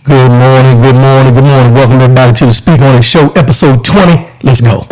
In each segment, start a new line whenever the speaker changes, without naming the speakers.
Good morning, good morning, good morning. Welcome everybody to the Speak On It Show, episode 20. Let's go.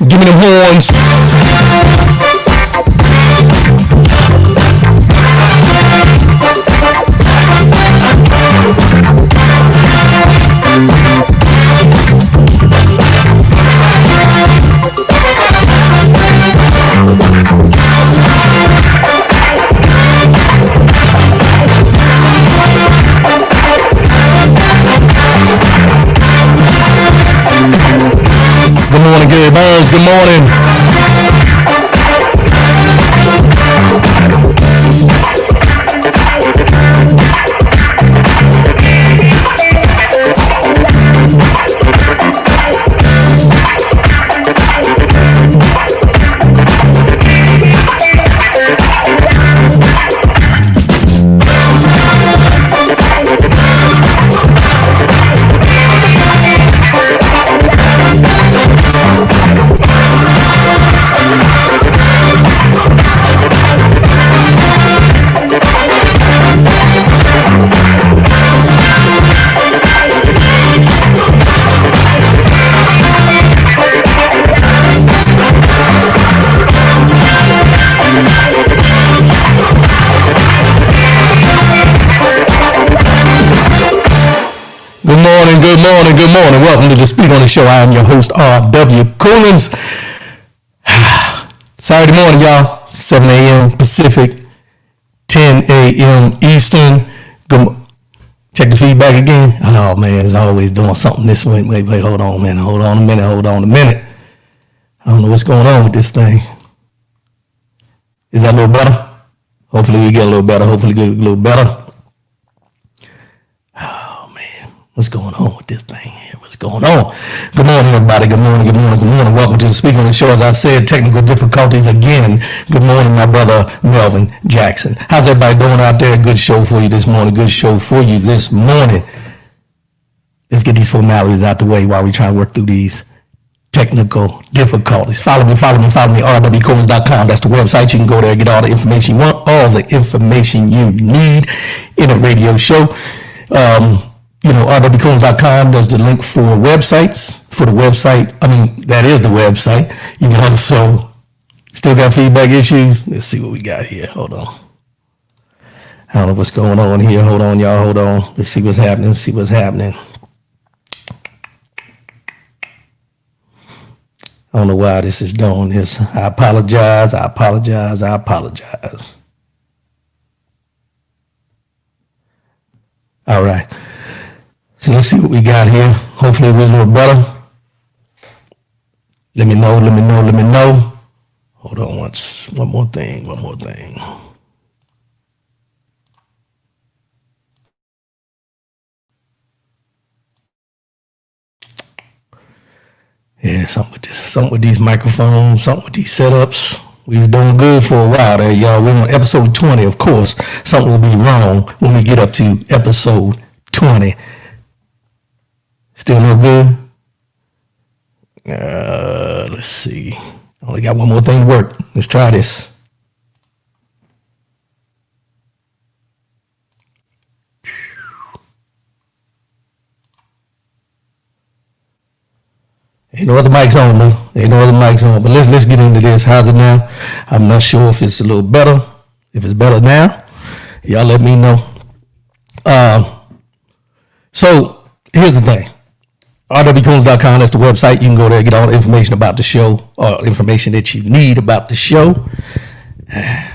Give me them horns. Good morning, Gary Burns. Good morning. Good morning. Welcome to the Speak On It Show. I am your host, R.W. Coolins. Saturday morning, y'all. 7 a.m. Pacific, 10 a.m. Eastern. Check the feedback again. Oh, man, it's always doing something this way. Wait, hold on, man. Hold on a minute. I don't know what's going on with this thing. Is that a little better? Hopefully we get a little better. What's going on with this thing here? What's going on? Good morning, everybody. Good morning. Welcome to the Speak On It Show. As I said, technical difficulties again. Good morning, my brother, Melvin Jackson. How's everybody doing out there? Good show for you this morning. Let's get these formalities out the way while we try to work through these technical difficulties. Follow me, rwcombs.com. That's the website. You can go there and get all the information you want, all the information you need in a radio show. rwcombs.com does the link for websites. That is the website. You can also, still got feedback issues? Let's see what we got here. Hold on. I don't know what's going on here. Hold on, y'all. Hold on. Let's see what's happening. I don't know why this is doing this. I apologize. All right. So let's see what we got here. Hopefully we're a little better. Let me know. Hold on one more thing. Yeah, something with these microphones, something with these setups. We was doing good for a while there, y'all. We're on episode 20, of course. Something will be wrong when we get up to episode 20. Still no good? Let's see. Only got one more thing to work. Let's try this. Ain't no other mics on, but let's get into this. How's it now? I'm not sure if it's a little better. If it's better now, y'all let me know. So here's the thing. rwcombs.com, that's the website. You can go there and get all the information about the show, or information that you need about the show. I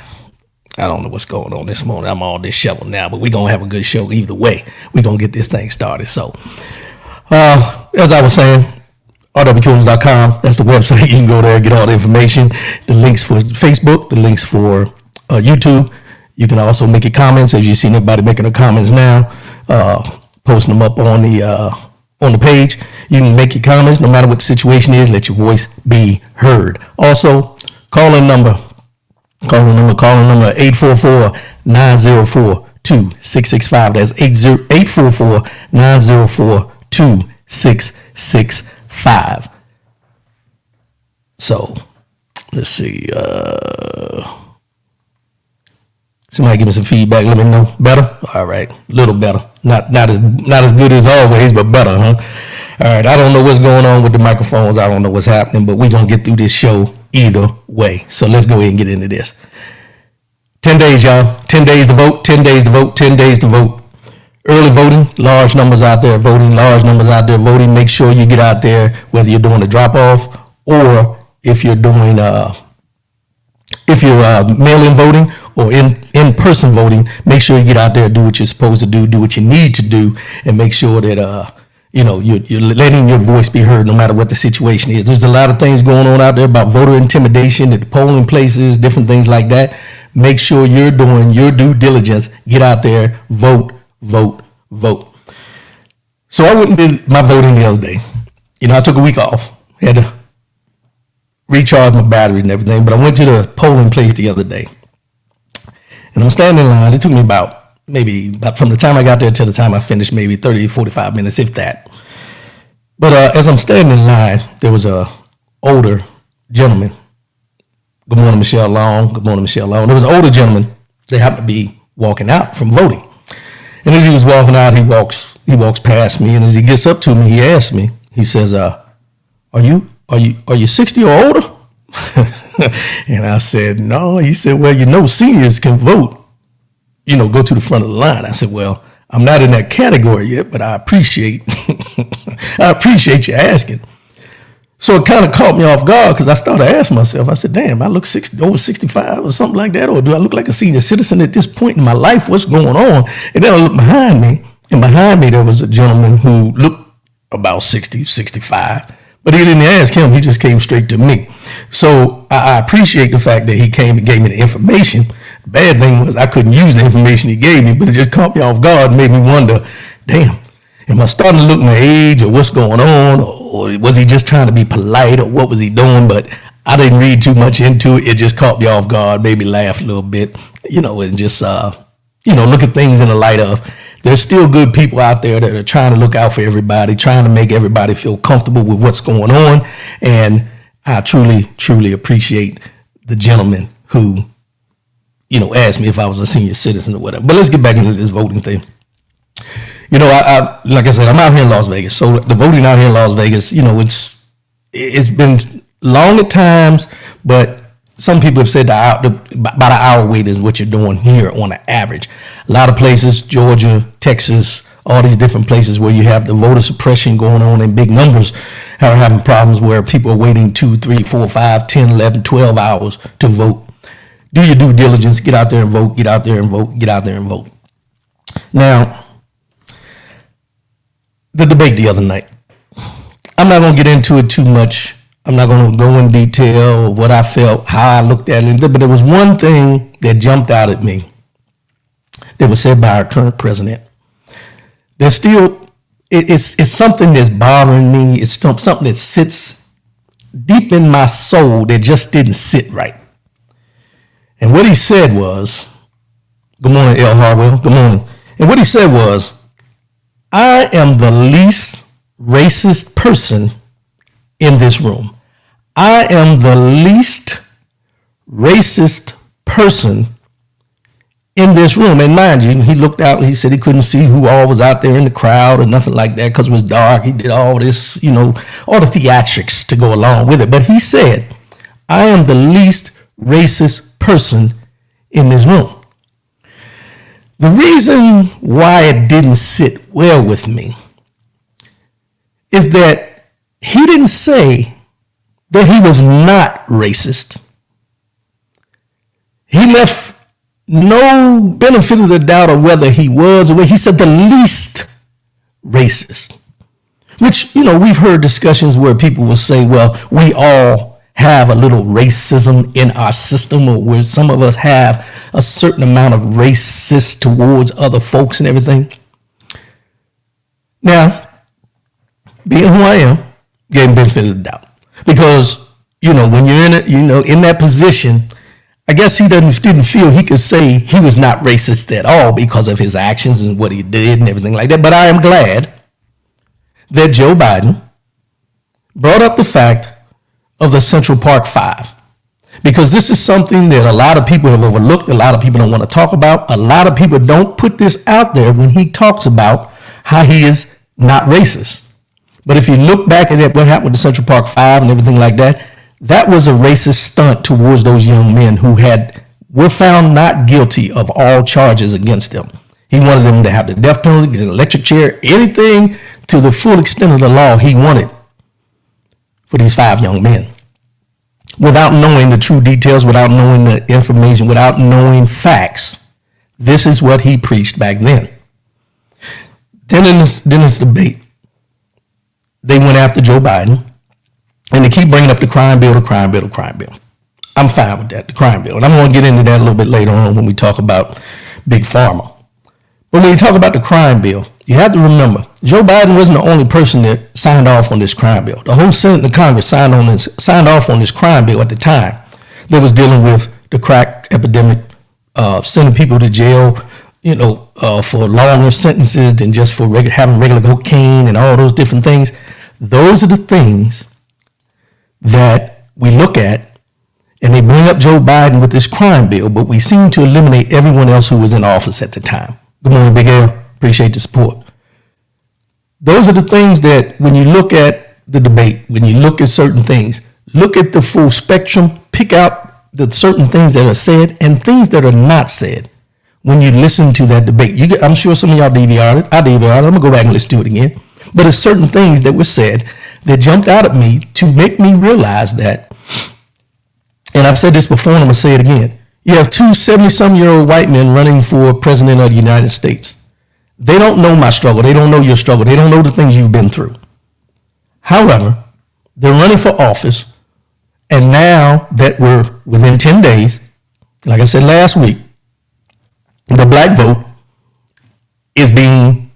don't know what's going on this morning. I'm all disheveled now, but we're going to have a good show either way. We're going to get this thing started. So, as I was saying, rwcombs.com, that's the website. You can go there and get all the information, the links for Facebook, the links for YouTube. You can also make your comments, as you see everybody making the comments now, posting them up on the page. You can make your comments no matter what the situation is. Let your voice be heard. Also, calling number 844-904-2665. That's 844-904-2665. So let's see. Somebody give me some feedback. Let me know. Better? All right. A little better. Not as good as always, but better, huh? All right. I don't know what's going on with the microphones. I don't know what's happening, but we're going to get through this show either way. So let's go ahead and get into this. 10 days, y'all. 10 days to vote. 10 days to vote. 10 days to vote. Early voting. Large numbers out there voting. Large numbers out there voting. Make sure you get out there, whether you're doing a drop-off or if you're doing mail-in voting or in-person voting. Make sure you get out there, do what you're supposed to do what you need to do, and make sure that you're letting your voice be heard no matter what the situation is. There's a lot of things going on out there about voter intimidation at the polling places, different things like that. Make sure you're doing your due diligence. Get out there, vote, vote, vote. So I went and did my voting the other day. I took a week off. Had to recharge my batteries and everything, but I went to the polling place the other day. And I'm standing in line. It took me about from the time I got there to the time I finished, maybe 30, 45 minutes, if that. But as I'm standing in line, there was a older gentleman. Good morning, Michelle Long. Good morning, Michelle Long. There was an older gentleman that happened to be walking out from voting. And as he was walking out, he walks past me. And as he gets up to me, he asks me, he says, are you 60 or older? And I said, no. He said, well, seniors can vote, go to the front of the line. I said, well, I'm not in that category yet, but I appreciate you asking. So it kind of caught me off guard because I started asking myself, I said, damn, I look over 65 or something like that, or do I look like a senior citizen at this point in my life? What's going on? And then I looked behind me, and behind me there was a gentleman who looked about 60, 65. But he didn't ask him. He just came straight to me. So I appreciate the fact that he came and gave me the information. The bad thing was I couldn't use the information he gave me, but it just caught me off guard and made me wonder, damn, am I starting to look my age or what's going on? Or was he just trying to be polite or what was he doing? But I didn't read too much into it. It just caught me off guard, made me laugh a little bit, and just, look at things in the light of, there's still good people out there that are trying to look out for everybody, trying to make everybody feel comfortable with what's going on. And I truly, truly appreciate the gentleman who, asked me if I was a senior citizen or whatever. But let's get back into this voting thing. I like I said, I'm out here in Las Vegas. So the voting out here in Las Vegas, it's been long at times, but some people have said about an hour wait is what you're doing here on an average. A lot of places, Georgia, Texas, all these different places where you have the voter suppression going on in big numbers are having problems where people are waiting 2, 3, 4, 5, 10, 11, 12 hours to vote. Do your due diligence. Get out there and vote. Get out there and vote. Get out there and vote. Now, the debate the other night. I'm not going to get into it too much. I'm not going to go in detail what I felt, how I looked at it, but there was one thing that jumped out at me that was said by our current president. There's still, it's something that's bothering me. It's something that sits deep in my soul that just didn't sit right. And what he said was, good morning, L. Harwell, good morning. And what he said was, I am the least racist person in this room. I am the least racist person in this room. And mind you, he looked out and he said he couldn't see who all was out there in the crowd or nothing like that because it was dark. He did all this, all the theatrics to go along with it. But he said, I am the least racist person in this room. The reason why it didn't sit well with me is that he didn't say that he was not racist. He left no benefit of the doubt of whether he was or whether he said the least racist, which, we've heard discussions where people will say, well, we all have a little racism in our system, or where some of us have a certain amount of racist towards other folks and everything. Now, being who I am, getting benefit of the doubt, because when you're in it, in that position, I guess he didn't feel he could say he was not racist at all because of his actions and what he did and everything like that. But I am glad that Joe Biden brought up the fact of the Central Park Five, because this is something that a lot of people have overlooked. A lot of people don't want to talk about. A lot of people don't put this out there when he talks about how he is not racist. But if you look back at what happened with the Central Park Five and everything like that, that was a racist stunt towards those young men who were found not guilty of all charges against them. He wanted them to have the death penalty, get an electric chair, anything to the full extent of the law he wanted for these 5 young men, without knowing the true details, without knowing the information, without knowing facts. This is what he preached back then. Then in this debate, they went after Joe Biden, and they keep bringing up the crime bill. I'm fine with that, the crime bill. And I'm going to get into that a little bit later on when we talk about Big Pharma. But when you talk about the crime bill, you have to remember, Joe Biden wasn't the only person that signed off on this crime bill. The whole Senate and the Congress signed off on this crime bill at the time that was dealing with the crack epidemic, sending people to jail, for longer sentences than just for having regular cocaine and all those different things. Those are the things that we look at, and they bring up Joe Biden with this crime bill, but we seem to eliminate everyone else who was in office at the time. Good morning, Big L. Appreciate the support. Those are the things that when you look at the debate, when you look at certain things, look at the full spectrum, pick out the certain things that are said and things that are not said when you listen to that debate. I'm sure some of y'all DVR'd it. I DVR'd it. I'm going to go back and listen to it again. But there's certain things that were said that jumped out at me to make me realize that, and I've said this before and I'm going to say it again, you have 2 70-some-year-old white men running for president of the United States. They don't know my struggle. They don't know your struggle. They don't know the things you've been through. However, they're running for office, and now that we're within 10 days, like I said last week, the black vote is being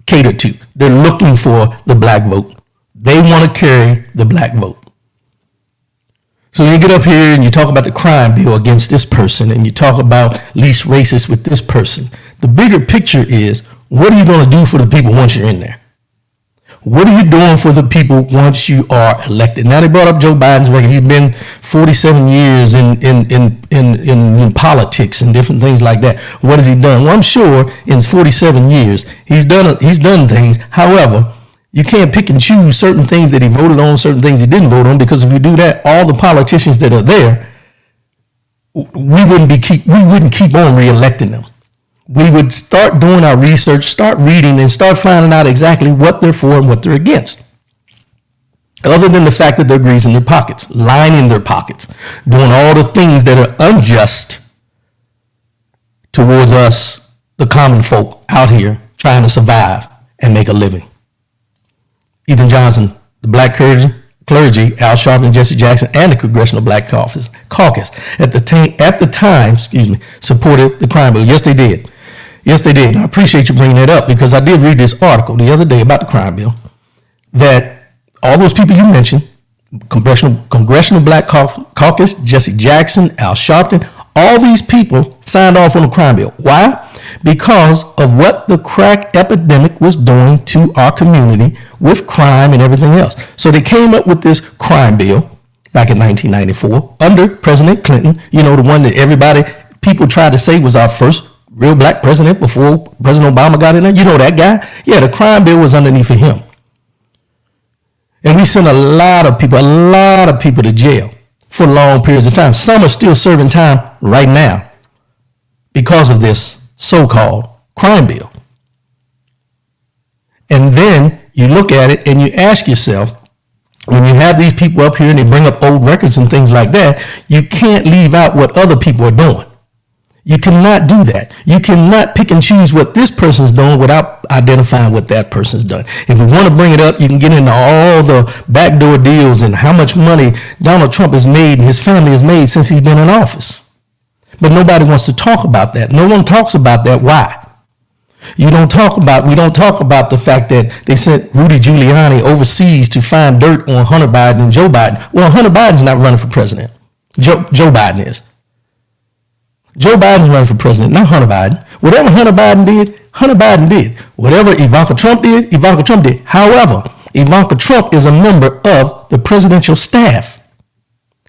catered to. They're looking for the black vote. They want to carry the black vote. So you get up here and you talk about the crime bill against this person, and you talk about least racist with this person. The bigger picture is, what are you going to do for the people once you're in there? What are you doing for the people once you are elected? Now, they brought up Joe Biden's record. He's been 47 years in politics and different things like that. What has he done? Well, I'm sure in 47 years he's done things. However, you can't pick and choose certain things that he voted on, certain things he didn't vote on, because if you do that, all the politicians that are there, we wouldn't keep on reelecting them. We would start doing our research, start reading, and start finding out exactly what they're for and what they're against. Other than the fact that they're greasing their pockets, lining their pockets, doing all the things that are unjust towards us, the common folk out here trying to survive and make a living. Ethan Johnson, the black clergy, Al Sharpton, Jesse Jackson, and the Congressional Black Caucus at the time, supported the crime bill. Yes, they did. And I appreciate you bringing that up, because I did read this article the other day about the crime bill, that all those people you mentioned, Congressional Black Caucus, Jesse Jackson, Al Sharpton, all these people signed off on the crime bill. Why? Because of what the crack epidemic was doing to our community with crime and everything else. So they came up with this crime bill back in 1994 under President Clinton, the one that people tried to say was our first real black president before President Obama got in there. You know that guy? Yeah, the crime bill was underneath of him. And we sent a lot of people to jail for long periods of time. Some are still serving time right now because of this so-called crime bill. And then you look at it and you ask yourself, when you have these people up here and they bring up old records and things like that, you can't leave out what other people are doing. You cannot do that. You cannot pick and choose what this person's doing without identifying what that person's done. If we want to bring it up, you can get into all the backdoor deals and how much money Donald Trump has made and his family has made since he's been in office. But nobody wants to talk about that. No one talks about that. Why? We don't talk about the fact that they sent Rudy Giuliani overseas to find dirt on Hunter Biden and Joe Biden. Well, Hunter Biden's not running for president. Joe Biden is. Joe Biden's running for president, not Hunter Biden. Whatever Hunter Biden did. Whatever Ivanka Trump did. However, Ivanka Trump is a member of the presidential staff.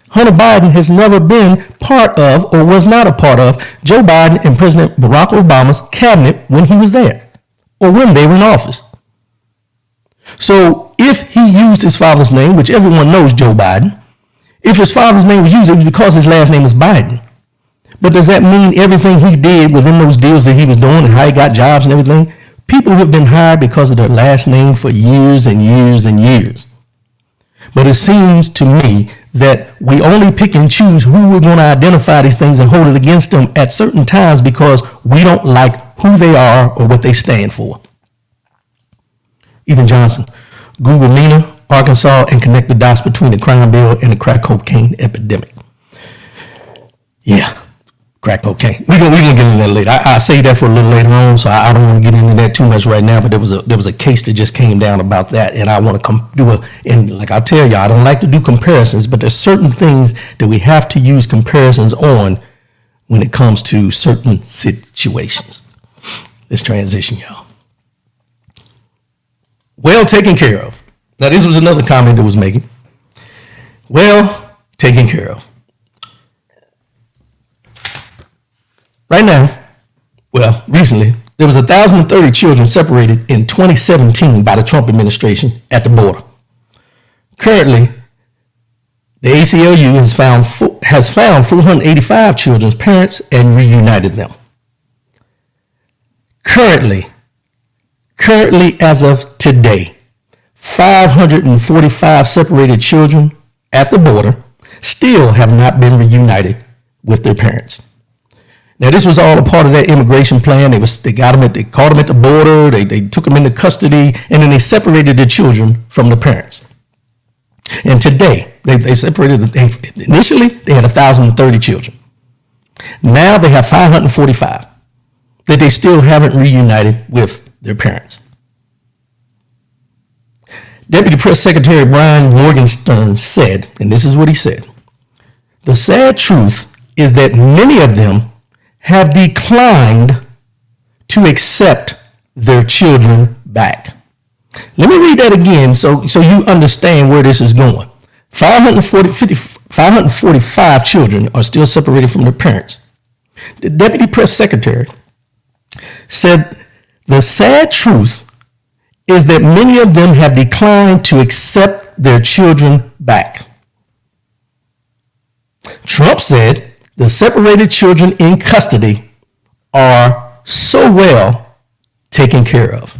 Hunter Biden has never been part of or was not a part of Joe Biden and President Barack Obama's cabinet when he was there or when they were in office. So if he used his father's name, which everyone knows Joe Biden, if his father's name was used, it was because his last name is Biden. But does that mean everything he did within those deals that he was doing and how he got jobs and everything? People have been hired because of their last name for years and years and years. But it seems to me that we only pick and choose who we're going to identify these things and hold it against them at certain times because we don't like who they are or what they stand for. Ethan Johnson, Google Mena, Arkansas, and connect the dots between the crime bill and the crack cocaine epidemic. Yeah. Crack cocaine. We're gonna get into that later. I'll say that for a little later on, so I don't want to get into that too much right now. But there was a case that just came down about that, and I want to and like I tell you, I don't like to do comparisons, but there's certain things that we have to use comparisons on when it comes to certain situations. Let's transition, y'all. Well taken care of. Now this was another comment that was making. Well taken care of. Right now, well, recently, there was 1,030 children separated in 2017 by the Trump administration at the border. Currently, the ACLU has found 485 children's parents and reunited them. Currently, as of today, 545 separated children at the border still have not been reunited with their parents. Now, this was all a part of that immigration plan. They caught them at the border. They took them into custody, and then they separated the children from the parents. And today, they separated. Initially, they had 1,030 children. Now they have 545 that they still haven't reunited with their parents. Deputy Press Secretary Brian Morgenstern said, and this is what he said: "The sad truth is that many of them have declined to accept their children back." Let me read that again so you understand where this is going. 545 children are still separated from their parents. The Deputy Press Secretary said the sad truth is that many of them have declined to accept their children back. Trump said the separated children in custody are so well taken care of.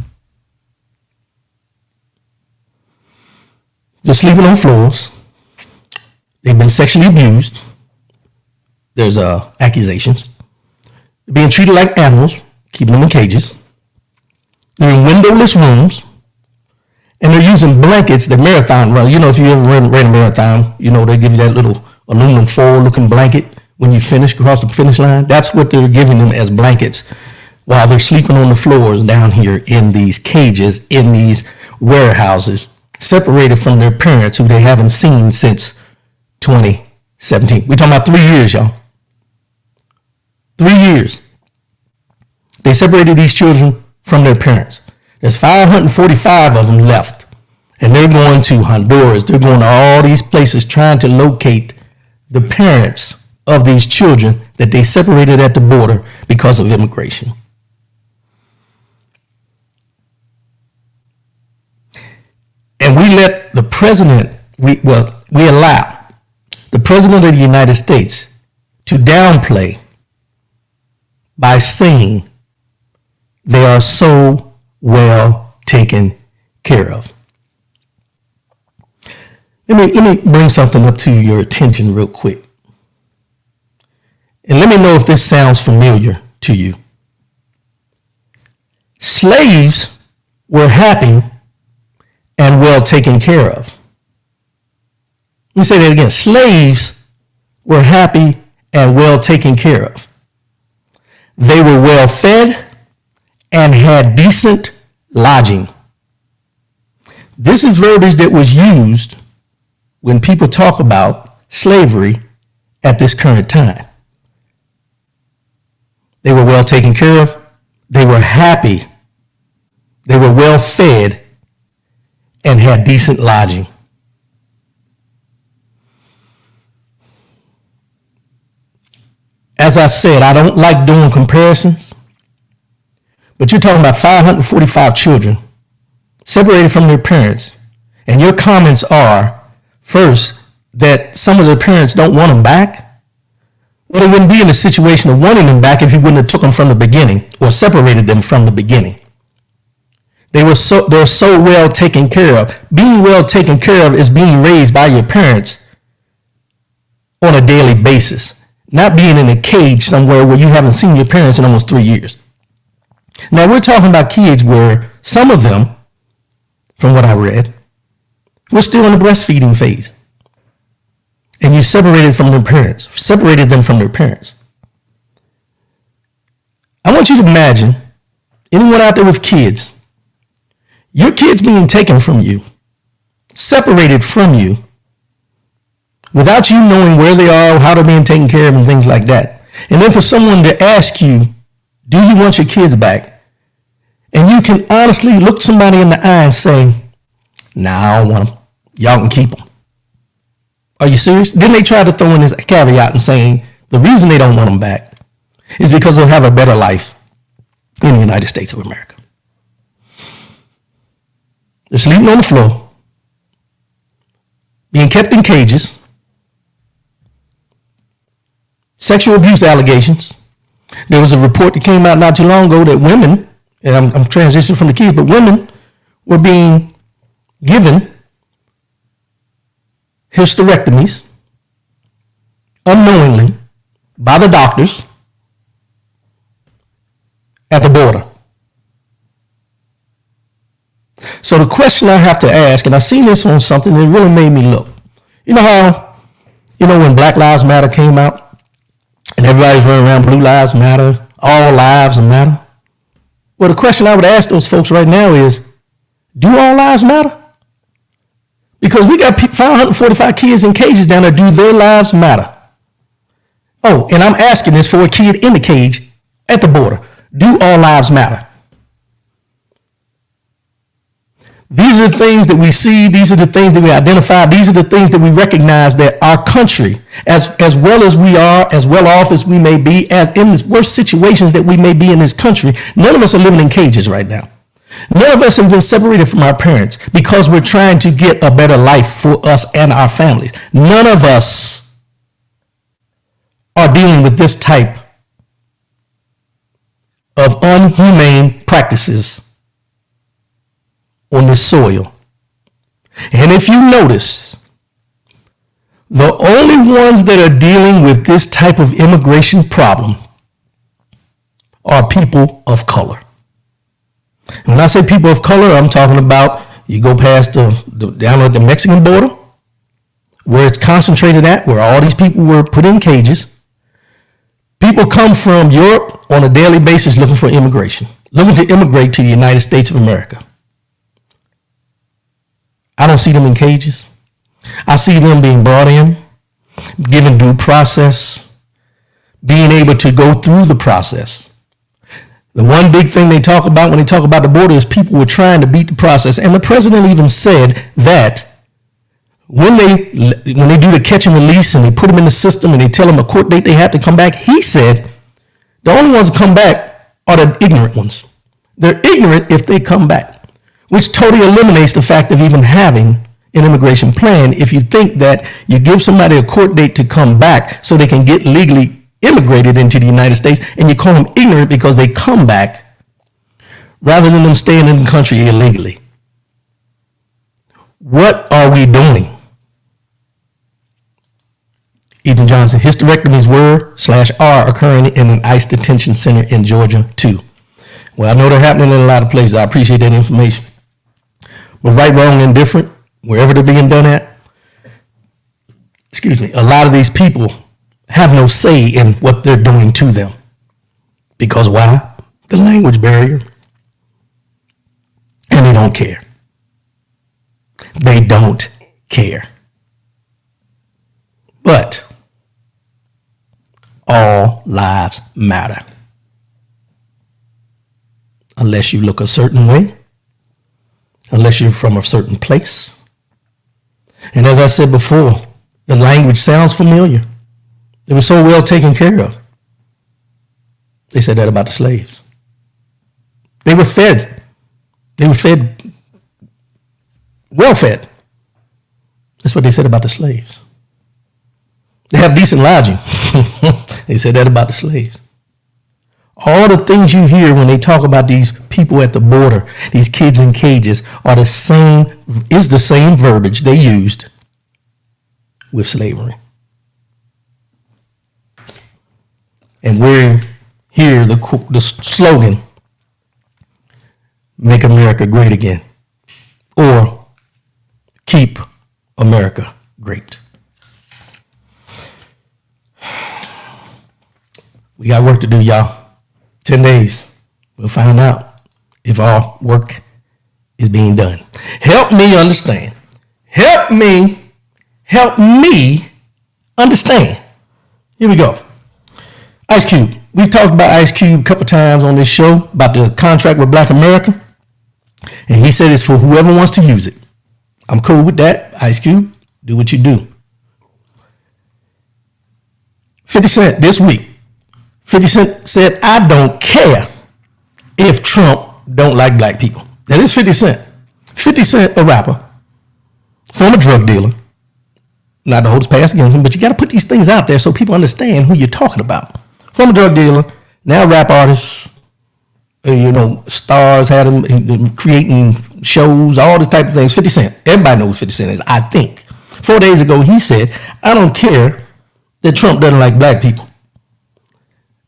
They're sleeping on floors. They've been sexually abused. There's accusations. They're being treated like animals, keeping them in cages. They're in windowless rooms. And they're using blankets that marathon run. You know, if you ever ran a marathon, you know, they give you that little aluminum foil looking blanket when you finish, across the finish line. That's what they're giving them as blankets while they're sleeping on the floors down here in these cages, in these warehouses, separated from their parents who they haven't seen since 2017. We're talking about 3 years, y'all. 3 years. They separated these children from their parents. There's 545 of them left. And they're going to Honduras. They're going to all these places trying to locate the parents of these children that they separated at the border because of immigration. And we let the president, we allow the president of the United States to downplay by saying they are so well taken care of. Let me bring something up to your attention real quick. And let me know if this sounds familiar to you. Slaves were happy and well taken care of. Let me say that again. Slaves were happy and well taken care of. They were well fed and had decent lodging. This is verbiage that was used when people talk about slavery at this current time. They were well taken care of. They were happy. They were well fed and had decent lodging. As I said, I don't like doing comparisons, but you're talking about 545 children separated from their parents, and your comments are, first, that some of their parents don't want them back. Well, they wouldn't be in a situation of wanting them back if you wouldn't have took them from the beginning or separated them from the beginning. They're so well taken care of. Being well taken care of is being raised by your parents on a daily basis, not being in a cage somewhere where you haven't seen your parents in almost 3 years. Now, we're talking about kids where some of them, from what I read, were still in the breastfeeding phase. And you separated them from their parents. I want you to imagine anyone out there with kids, your kids being taken from you, separated from you, without you knowing where they are, how they're being taken care of, and things like that. And then for someone to ask you, do you want your kids back? And you can honestly look somebody in the eye and say, nah, I don't want them. Y'all can keep them. Are you serious? Then they try to throw in this caveat and saying the reason they don't want them back is because they'll have a better life in the United States of America. They're sleeping on the floor, being kept in cages, sexual abuse allegations. There was a report that came out not too long ago that women, and I'm transitioning from the kids, but women were being given hysterectomies unknowingly by the doctors at the border. So the question I have to ask, and I seen this on something that really made me look. You know how, when Black Lives Matter came out and everybody's running around Blue Lives Matter, all lives matter? Well, the question I would ask those folks right now is, do all lives matter? Because we got 545 kids in cages down there. Do their lives matter? Oh, and I'm asking this for a kid in the cage at the border. Do all lives matter? These are the things that we see. These are the things that we identify. These are the things that we recognize that our country, as well as we are, as well off as we may be, as in the worst situations that we may be in this country, none of us are living in cages right now. None of us have been separated from our parents because we're trying to get a better life for us and our families. None of us are dealing with this type of unhumane practices on this soil. And if you notice, the only ones that are dealing with this type of immigration problem are people of color. And when I say people of color, I'm talking about you go past down at the Mexican border, where it's concentrated at, where all these people were put in cages. People come from Europe on a daily basis looking for immigration, looking to immigrate to the United States of America. I don't see them in cages. I see them being brought in, given due process, being able to go through the process. The one big thing they talk about when they talk about the border is people were trying to beat the process. And the president even said that when they do the catch and release and they put them in the system and they tell them a court date they have to come back, he said the only ones that come back are the ignorant ones. They're ignorant if they come back, which totally eliminates the fact of even having an immigration plan if you think that you give somebody a court date to come back so they can get legally immigrated into the United States, and you call them ignorant because they come back rather than them staying in the country illegally. What are we doing? Ethan Johnson, hysterectomies were/are occurring in an ICE detention center in Georgia, too. Well, I know they're happening in a lot of places. I appreciate that information. But right, wrong, indifferent, wherever they're being done at, a lot of these people have no say in what they're doing to them. Because why? The language barrier. And they don't care. They don't care. But all lives matter. Unless you look a certain way, unless you're from a certain place. And as I said before, the language sounds familiar. It was so well taken care of. They said that about the slaves. They were fed. They were fed, well fed. That's what they said about the slaves. They have decent lodging. They said that about the slaves. All the things you hear when they talk about these people at the border, these kids in cages, is the same verbiage they used with slavery. And we hear the slogan, "Make America Great Again," or "Keep America Great." We got work to do, y'all. 10 days. We'll find out if our work is being done. Help me understand. Help me understand. Here we go. Ice Cube. We've talked about Ice Cube a couple times on this show about the contract with Black America. And he said it's for whoever wants to use it. I'm cool with that. Ice Cube, do what you do. 50 Cent this week. 50 Cent said, "I don't care if Trump don't like black people." That is 50 Cent. 50 Cent, a rapper, former drug dealer. Not to hold his past against him, but you got to put these things out there so people understand who you're talking about. Former drug dealer, now rap artist, stars, had him creating shows, all the type of things. 50 Cent. Everybody knows who 50 Cent is, I think. 4 days ago, he said, "I don't care that Trump doesn't like black people.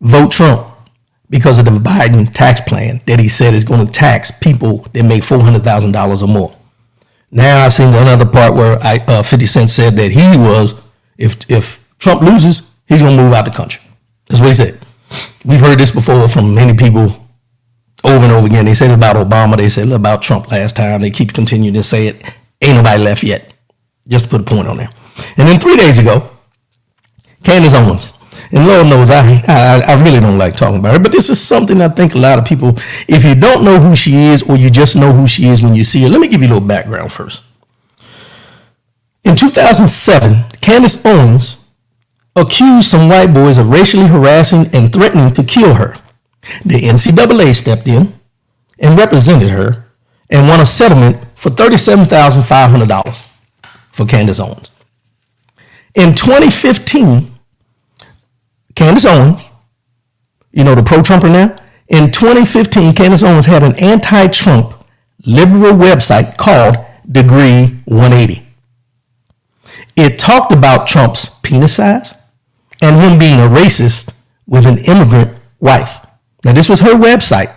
Vote Trump because of the Biden tax plan that he said is going to tax people that make $400,000 or more." Now I seen another part where 50 Cent said that he was, if Trump loses, he's going to move out the country. That's what he said. We've heard this before from many people over and over again. They said it about Obama. They said it about Trump last time. They keep continuing to say it. Ain't nobody left yet. Just to put a point on there. And then 3 days ago, Candace Owens. And Lord knows I really don't like talking about her, but this is something I think a lot of people, if you don't know who she is or you just know who she is when you see her, let me give you a little background first. In 2007, Candace Owens accused some white boys of racially harassing and threatening to kill her. The NCAA stepped in and represented her and won a settlement for $37,500 for Candace Owens. In 2015, Candace Owens, the pro-Trumper now, in 2015, Candace Owens had an anti-Trump liberal website called Degree 180. It talked about Trump's penis size and him being a racist with an immigrant wife. Now, this was her website.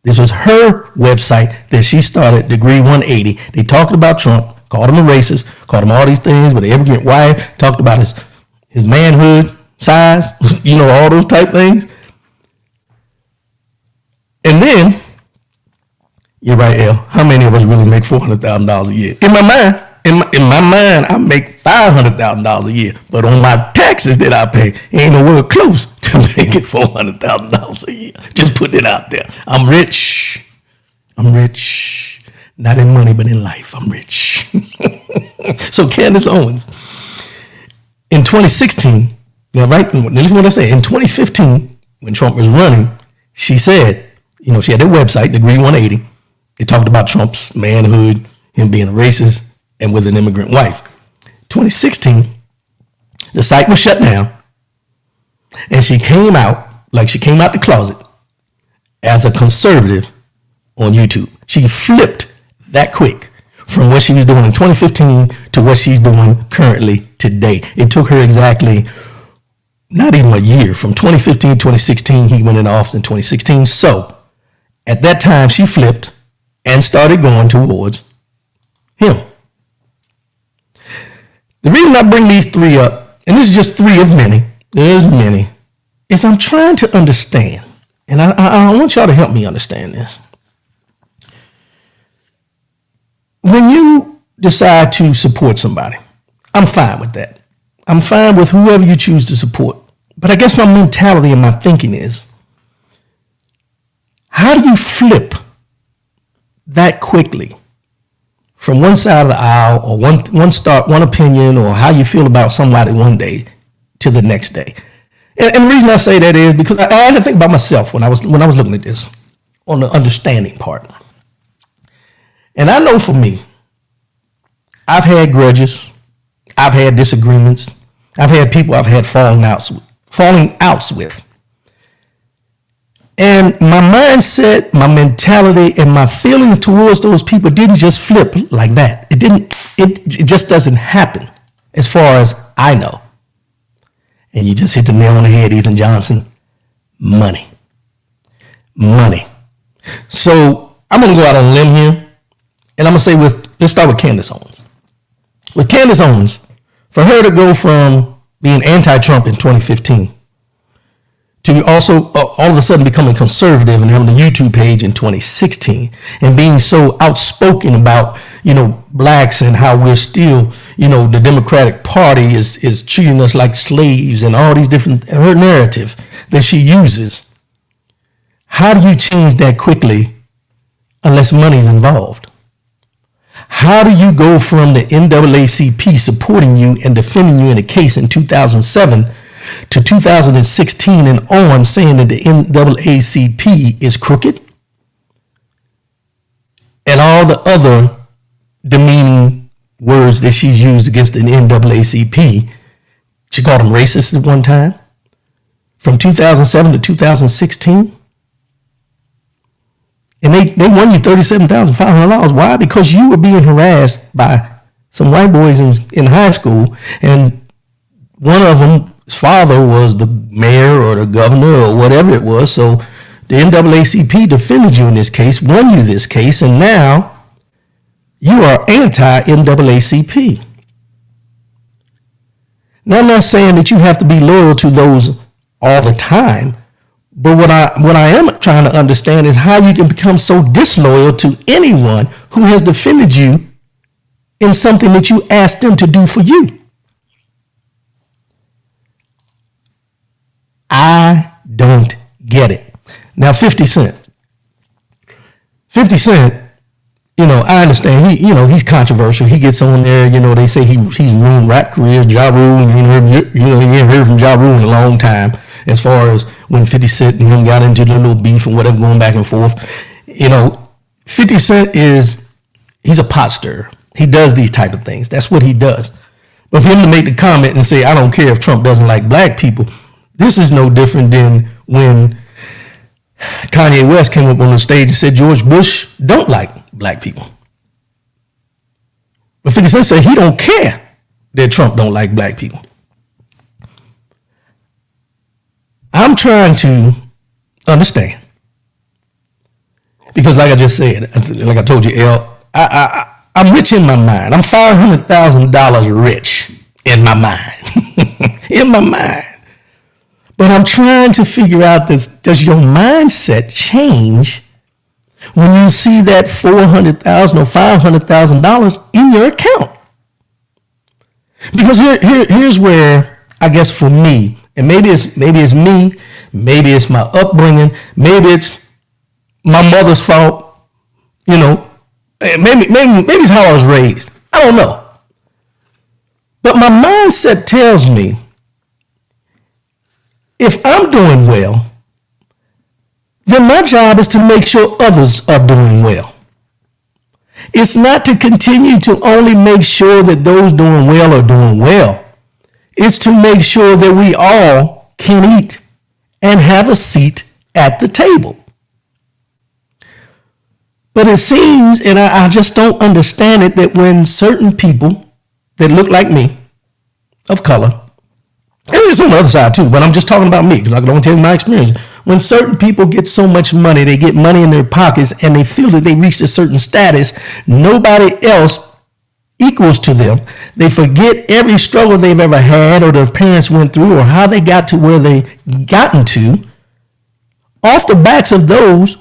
This was her website that she started, Degree 180. They talked about Trump, called him a racist, called him all these things with an immigrant wife, talked about his manhood, size, all those type things. And then, you're right, El, how many of us really make $400,000 a year? In my mind, I make $500,000 a year. But on my taxes that I pay, ain't nowhere close to making $400,000 a year. Just putting it out there. I'm rich. Not in money, but in life, I'm rich. So Candace Owens, in 2016, now, right, this is what I say. In 2015, when Trump was running, she said, she had that website, Degree 180. It talked about Trump's manhood, him being a racist, and with an immigrant wife. 2016, the site was shut down, and she came out the closet as a conservative on YouTube. She flipped that quick from what she was doing in 2015 to what she's doing currently today. It took her exactly not even a year. From 2015 to 2016, he went into office in 2016. So at that time, she flipped and started going towards him. The reason I bring these three up, and this is just three of many, there's many, is I'm trying to understand, and I want y'all to help me understand this. When you decide to support somebody, I'm fine with that. I'm fine with whoever you choose to support. But I guess my mentality and my thinking is, how do you flip that quickly from one side of the aisle or one opinion or how you feel about somebody one day to the next day? And the reason I say that is because I had to think about myself when I was looking at this on the understanding part. And I know for me, I've had grudges, I've had disagreements, I've had people I've had falling outs with. And my mindset, my mentality, and my feeling towards those people didn't just flip like that. It just doesn't happen as far as I know. And you just hit the nail on the head, Ethan Johnson. Money. So I'm going to go out on a limb here. And I'm going to say let's start with Candace Owens. With Candace Owens, for her to go from being anti-Trump in 2015 to also all of a sudden becoming conservative and having a YouTube page in 2016 and being so outspoken about, blacks and how we're still, the Democratic Party is treating us like slaves and all these different, her narrative that she uses. How do you change that quickly unless money's involved? How do you go from the NAACP supporting you and defending you in a case in 2007 to 2016 and on saying that the NAACP is crooked and all the other demeaning words that she's used against the NAACP? She called them racist at one time. From 2007 to 2016. And they won you $37,500. Why? Because you were being harassed by some white boys in high school, and one of them, his father was the mayor or the governor or whatever it was. So the NAACP defended you in this case, won you this case, and now you are anti-NAACP. Now, I'm not saying that you have to be loyal to those all the time. But what I am trying to understand is how you can become so disloyal to anyone who has defended you in something that you asked them to do for you. I don't get it. Now, 50 Cent, I understand he's controversial. He gets on there, they say he's ruined rap careers. Ja Rule, you ain't heard from Ja Rule in a long time. As far as when 50 Cent and him got into the little beef and whatever going back and forth, 50 Cent he's a pot stirrer. He does these type of things. That's what he does. But for him to make the comment and say, I don't care if Trump doesn't like black people, this is no different than when Kanye West came up on the stage and said George Bush don't like black people. But 50 Cent said he don't care that Trump don't like black people. I'm trying to understand because, like I just said, like I told you, El, I'm rich in my mind. I'm $500,000 rich in my mind, in my mind. But I'm trying to figure out this: does your mindset change when you see that $400,000 or $500,000 in your account? Because here's where I guess for me. And maybe it's me, maybe it's my upbringing, maybe it's my mother's fault, maybe it's how I was raised. I don't know. But my mindset tells me if I'm doing well, then my job is to make sure others are doing well. It's not to continue to only make sure that those doing well are doing well. It's to make sure that we all can eat and have a seat at the table. But it seems, and I just don't understand it, that when certain people that look like me, of color, and it's on the other side too, but I'm just talking about me because I can only tell you my experience. When certain people get so much money, they get money in their pockets and they feel that they reached a certain status, nobody else equals to them. They forget every struggle they've ever had or their parents went through or how they got to where they gotten to off the backs of those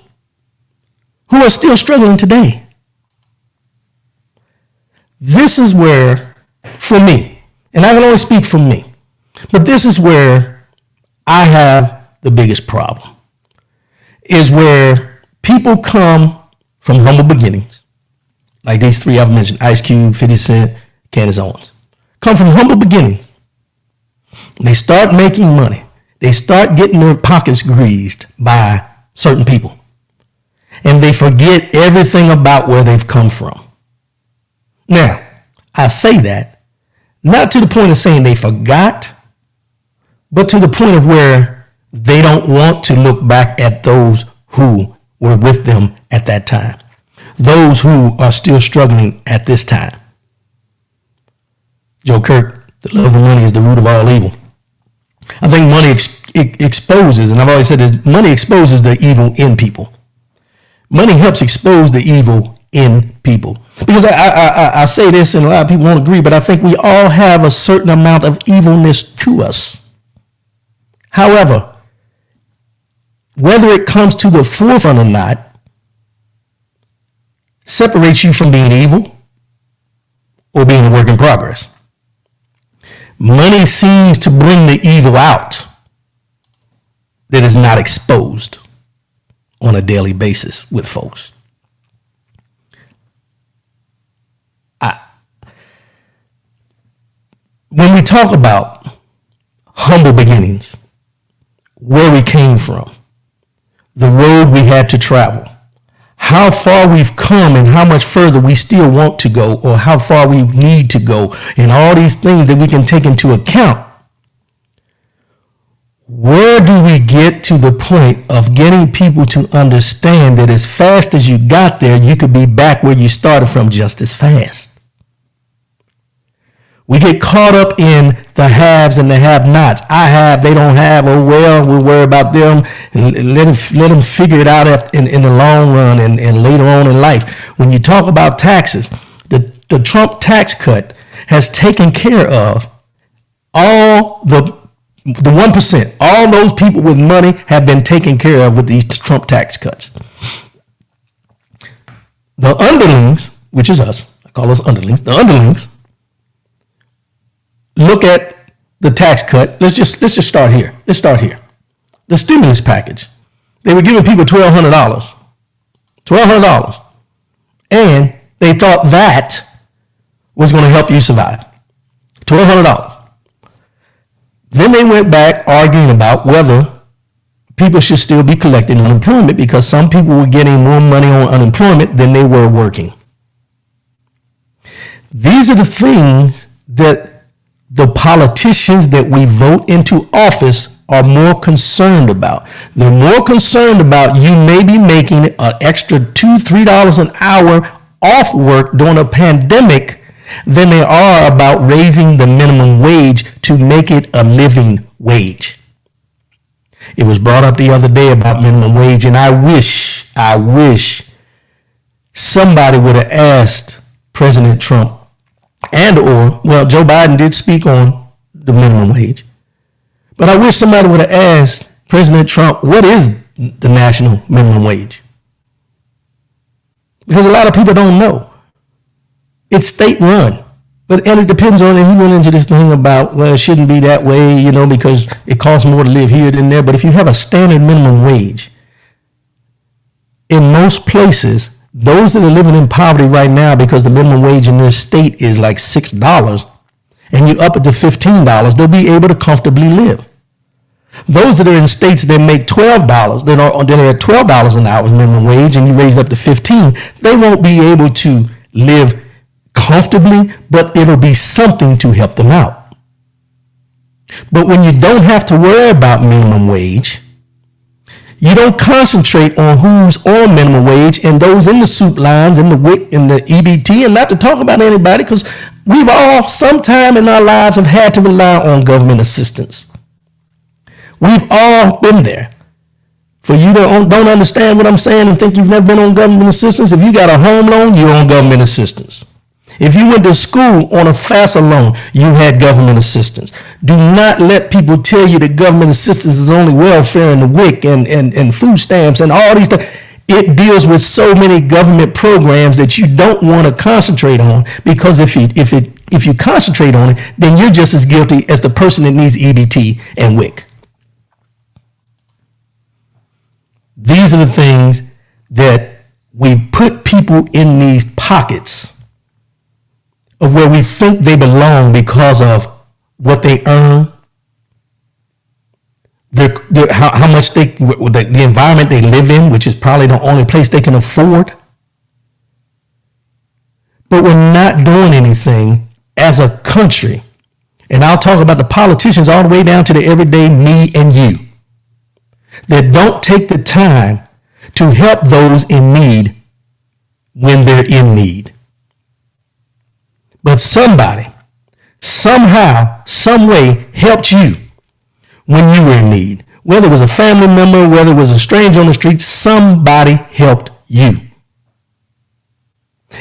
who are still struggling today. This is where, for me, and I can only speak for me, but this is where I have the biggest problem, is where people come from humble beginnings, like these three I've mentioned, Ice Cube, 50 Cent, Candace Owens, come from humble beginnings. They start making money. They start getting their pockets greased by certain people. And they forget everything about where they've come from. Now, I say that not to the point of saying they forgot, but to the point of where they don't want to look back at those who were with them at that time, those who are still struggling at this time. Joe Kirk, the love of money is the root of all evil. I think money exposes, and I've always said this, money exposes the evil in people. Money helps expose the evil in people. Because I say this, and a lot of people won't agree, but I think we all have a certain amount of evilness to us. However, whether it comes to the forefront or not, separates you from being evil or being a work in progress. Money seems to bring the evil out that is not exposed on a daily basis with folks. When we talk about humble beginnings, where we came from, the road we had to travel, how far we've come and how much further we still want to go or how far we need to go, and all these things that we can take into account, where do we get to the point of getting people to understand that as fast as you got there, you could be back where you started from just as fast? We get caught up in the haves and the have-nots. I have, they don't have. Oh, well, we'll worry about them and let them figure it out in the long run and later on in life. When you talk about taxes, the Trump tax cut has taken care of all the 1%. All those people with money have been taken care of with these Trump tax cuts. The underlings, which is us, I call us underlings, the underlings, look at the tax cut. Let's just start here. Let's start here. The stimulus package. They were giving people $1,200. $1,200. And they thought that was going to help you survive. $1,200. Then they went back arguing about whether people should still be collecting unemployment because some people were getting more money on unemployment than they were working. These are the things that the politicians that we vote into office are more concerned about. They're more concerned about you maybe making an extra $2, $3 an hour off work during a pandemic than they are about raising the minimum wage to make it a living wage. It was brought up the other day about minimum wage, and I wish somebody would have asked President Trump Joe Biden did speak on the minimum wage. But I wish somebody would have asked President Trump, what is the national minimum wage? Because a lot of people don't know. It's state run. And it depends on, and he went into this thing about, well, it shouldn't be that way, because it costs more to live here than there. But if you have a standard minimum wage, in most places, those that are living in poverty right now because the minimum wage in their state is like $6 and you up it to $15, they'll be able to comfortably live. Those that are in states that make $12, that are at $12 an hour minimum wage and you raise it up to $15, they won't be able to live comfortably, but it'll be something to help them out. But when you don't have to worry about minimum wage, You don't concentrate on who's on minimum wage and those in the soup lines and the WIC and the EBT, and not to talk about anybody, because we've all sometime in our lives have had to rely on government assistance. We've all been there. For you that don't understand what I'm saying and think you've never been on government assistance, if you got a home loan, you're on government assistance. If you went to school on a FAFSA loan, you had government assistance. Do not let people tell you that government assistance is only welfare and the WIC and food stamps and all these things. It deals with so many government programs that you don't want to concentrate on, because if you concentrate on it, then you're just as guilty as the person that needs EBT and WIC. These are the things that we put people in these pockets of where we think they belong because of what they earn, how much the environment they live in, which is probably the only place they can afford. But we're not doing anything as a country. And I'll talk about the politicians all the way down to the everyday me and you that don't take the time to help those in need when they're in need. But somebody, somehow, some way helped you when you were in need. Whether it was a family member, whether it was a stranger on the street, somebody helped you.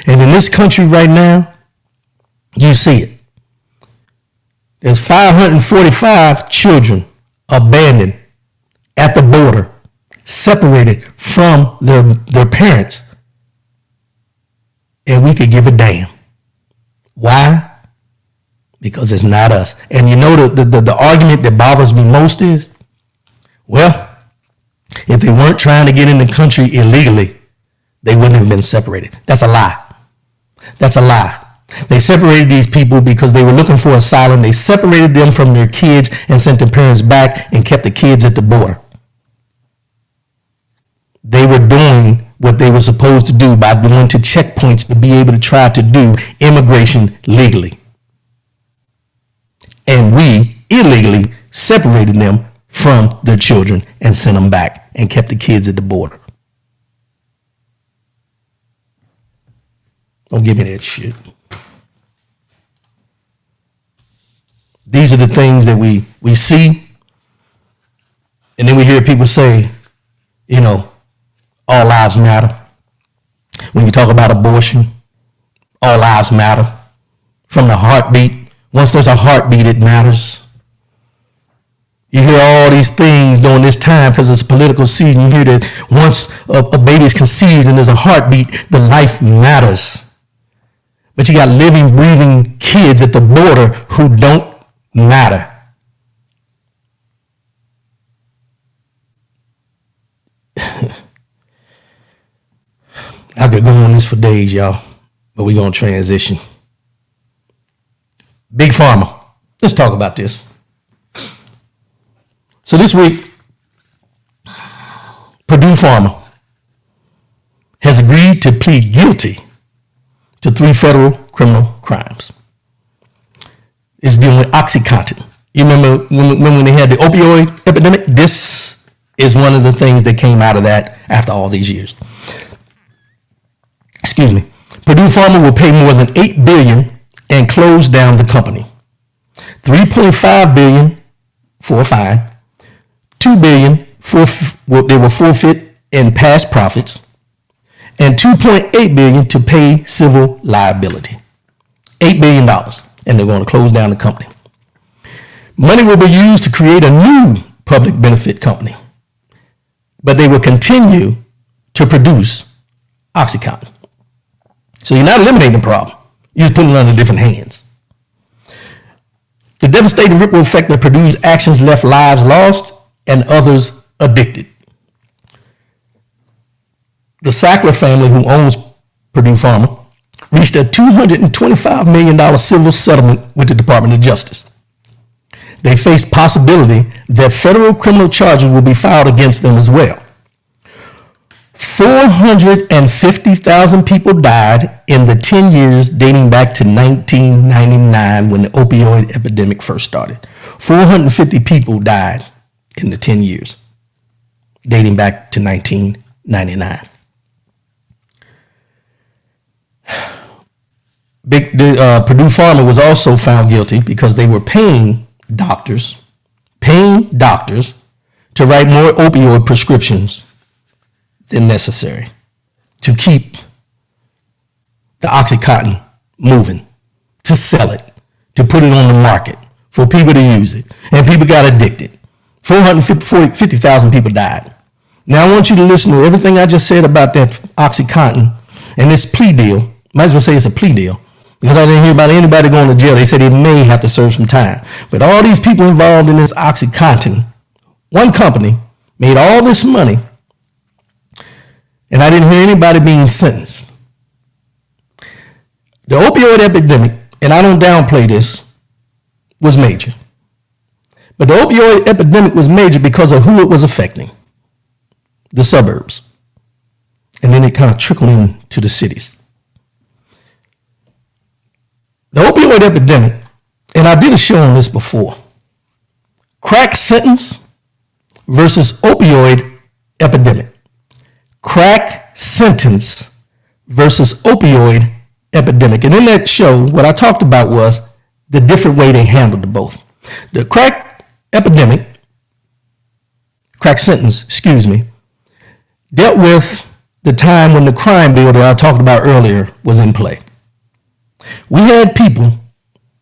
And in this country right now, you see it. There's 545 children abandoned at the border, separated from their parents. And we could give a damn. Why? Because it's not us. And you know the argument that bothers me most is, well, if they weren't trying to get in the country illegally, they wouldn't have been separated. That's a lie. That's a lie. They separated these people because they were looking for asylum. They separated them from their kids and sent their parents back and kept the kids at the border. They were doing what they were supposed to do by going to checkpoints to be able to try to do immigration legally. And we illegally separated them from their children and sent them back and kept the kids at the border. Don't give me that shit. These are the things that we see, and then we hear people say, you know, all lives matter. When you talk about abortion, all lives matter. From the heartbeat, once there's a heartbeat, it matters. You hear all these things during this time because it's a political season. You hear that once a baby is conceived and there's a heartbeat, the life matters. But you got living, breathing kids at the border who don't matter. I could go on this for days, y'all, but we're going to transition. Big Pharma. Let's talk about this. So this week, Purdue Pharma has agreed to plead guilty to 3 federal criminal crimes. It's dealing with OxyContin. You remember when they had the opioid epidemic? This is one of the things that came out of that after all these years. Excuse me. Purdue Pharma will pay more than $8 billion and close down the company. $3.5 billion for a fine. $2 billion they will forfeit in past profits, and $2.8 billion to pay civil liability. $8 billion, and they're going to close down the company. Money will be used to create a new public benefit company, but they will continue to produce OxyContin. So you're not eliminating the problem. You're just putting it under different hands. The devastating ripple effect of Purdue's actions left lives lost and others addicted. The Sackler family, who owns Purdue Pharma, reached a $225 million civil settlement with the Department of Justice. They face possibility that federal criminal charges will be filed against them as well. 450,000 people died in the 10 years dating back to 1999 when the opioid epidemic first started. 450 people died in the 10 years. dating back to 1999. Purdue Pharma was also found guilty because they were paying doctors to write more opioid prescriptions than necessary to keep the OxyContin moving, to sell it, to put it on the market for people to use it. And people got addicted. 450,000 people died. Now I want you to listen to everything I just said about that OxyContin and this plea deal. Might as well say it's a plea deal, because I didn't hear about anybody going to jail. They said they may have to serve some time. But all these people involved in this OxyContin, one company made all this money, and I didn't hear anybody being sentenced. The opioid epidemic, and I don't downplay this, was major. But the opioid epidemic was major because of who it was affecting. The suburbs. And then it kind of trickled into the cities. The opioid epidemic, and I did a show on this before. Crack sentence versus opioid epidemic. Crack sentence versus opioid epidemic. And in that show, what I talked about was the different way they handled the both. The crack sentence, dealt with the time when the crime bill that I talked about earlier was in play. We had people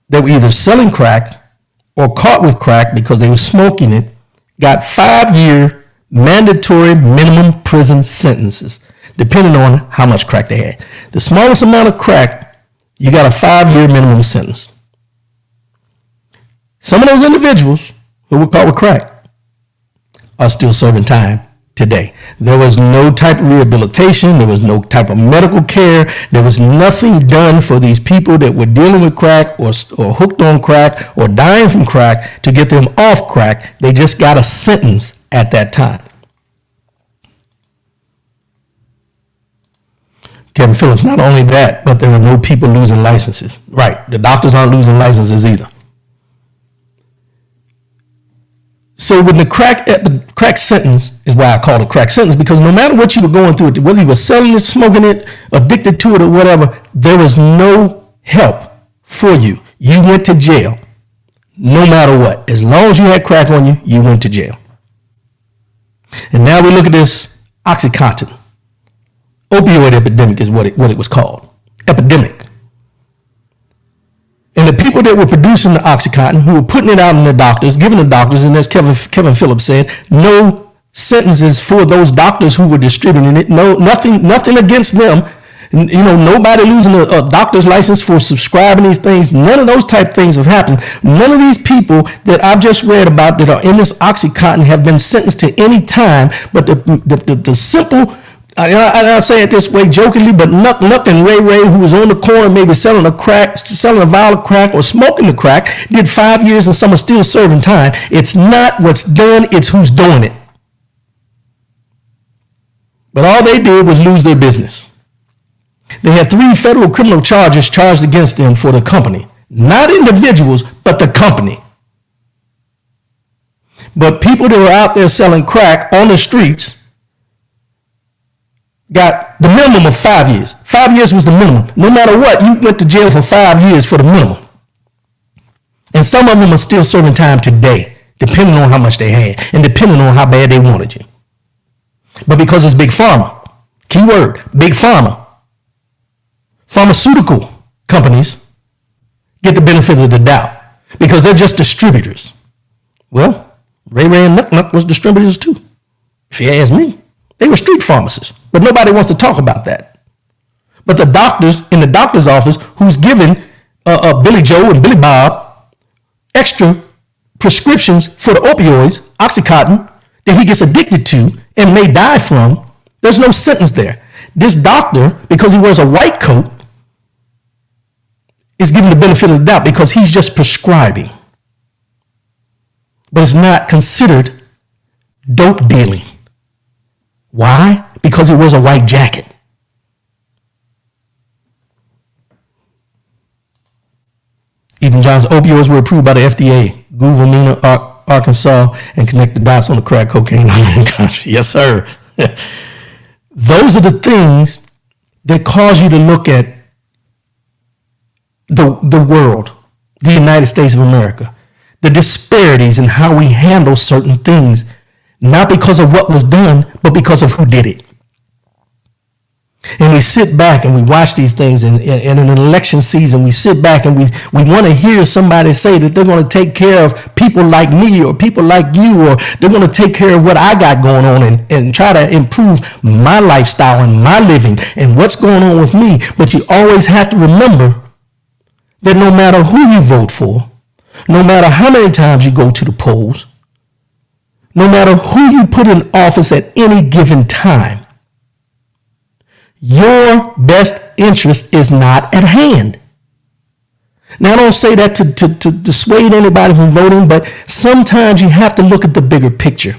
that were either selling crack or caught with crack because they were smoking it, got 5-year mandatory minimum prison sentences, depending on how much crack they had. The smallest amount of crack, you got a 5-year minimum sentence. Some of those individuals who were caught with crack are still serving time today. There was no type of rehabilitation. There was no type of medical care. There was nothing done for these people that were dealing with crack or hooked on crack or dying from crack to get them off crack. They just got a sentence at that time. Kevin Phillips, not only that, but there were no people losing licenses. Right, the doctors aren't losing licenses either. So with the crack sentence is why I call it crack sentence, because no matter what you were going through, whether you were selling it, smoking it, addicted to it or whatever, there was no help for you. You went to jail no matter what. As long as you had crack on you, you went to jail. And now we look at this OxyContin. Opioid epidemic is what it was called. Epidemic. And the people that were producing the OxyContin, who were putting it out in the doctors, giving the doctors, and as Kevin Phillips said, no sentences for those doctors who were distributing it. No, nothing against them. Nobody losing a doctor's license for subscribing these things. None of those type things have happened. None of these people that I've just read about that are in this OxyContin have been sentenced to any time. But the simple, I say it this way jokingly, but Nuck and Ray, who was on the corner maybe selling a vial of crack or smoking the crack, did 5 years and some are still serving time. It's not what's done, it's who's doing it. But all they did was lose their business. They had 3 federal criminal charges charged against them for the company. Not individuals, but the company. But people that were out there selling crack on the streets got the minimum of 5 years. 5 years was the minimum. No matter what, you went to jail for 5 years for the minimum. And some of them are still serving time today, depending on how much they had and depending on how bad they wanted you. But because it's big pharma, keyword, big pharma, pharmaceutical companies get the benefit of the doubt because they're just distributors. Well, Ray and Nuck was distributors too, if you ask me. They were street pharmacists, but nobody wants to talk about that. But the doctors in the doctor's office who's giving Billy Joe and Billy Bob extra prescriptions for the opioids, OxyContin, that he gets addicted to and may die from, there's no sentence there. This doctor, because he wears a white coat, is given the benefit of the doubt because he's just prescribing. But it's not considered dope dealing. Why? Because he wears a white jacket. Ethan Johnson's opioids were approved by the FDA. Guvamina Arkansas, and connect the dots on the crack cocaine country. Yes, sir. Those are the things that cause you to look at the world, the United States of America, the disparities in how we handle certain things, not because of what was done, but because of who did it. And we sit back and we watch these things, and in an election season, we sit back and we want to hear somebody say that they're going to take care of people like me or people like you, or they're going to take care of what I got going on and try to improve my lifestyle and my living and what's going on with me. But you always have to remember that no matter who you vote for, no matter how many times you go to the polls, no matter who you put in office at any given time, your best interest is not at hand. Now, I don't say that to dissuade anybody from voting, but sometimes you have to look at the bigger picture.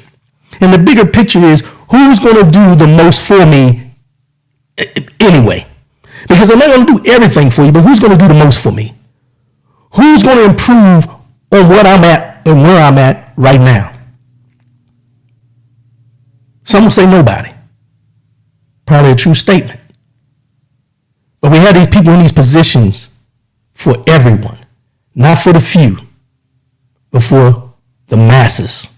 And the bigger picture is, who's going to do the most for me anyway? Because I'm not going to do everything for you, but who's going to do the most for me? Who's going to improve on what I'm at and where I'm at right now? Some will say nobody. Probably a true statement. But we have these people in these positions for everyone, not for the few, but for the masses.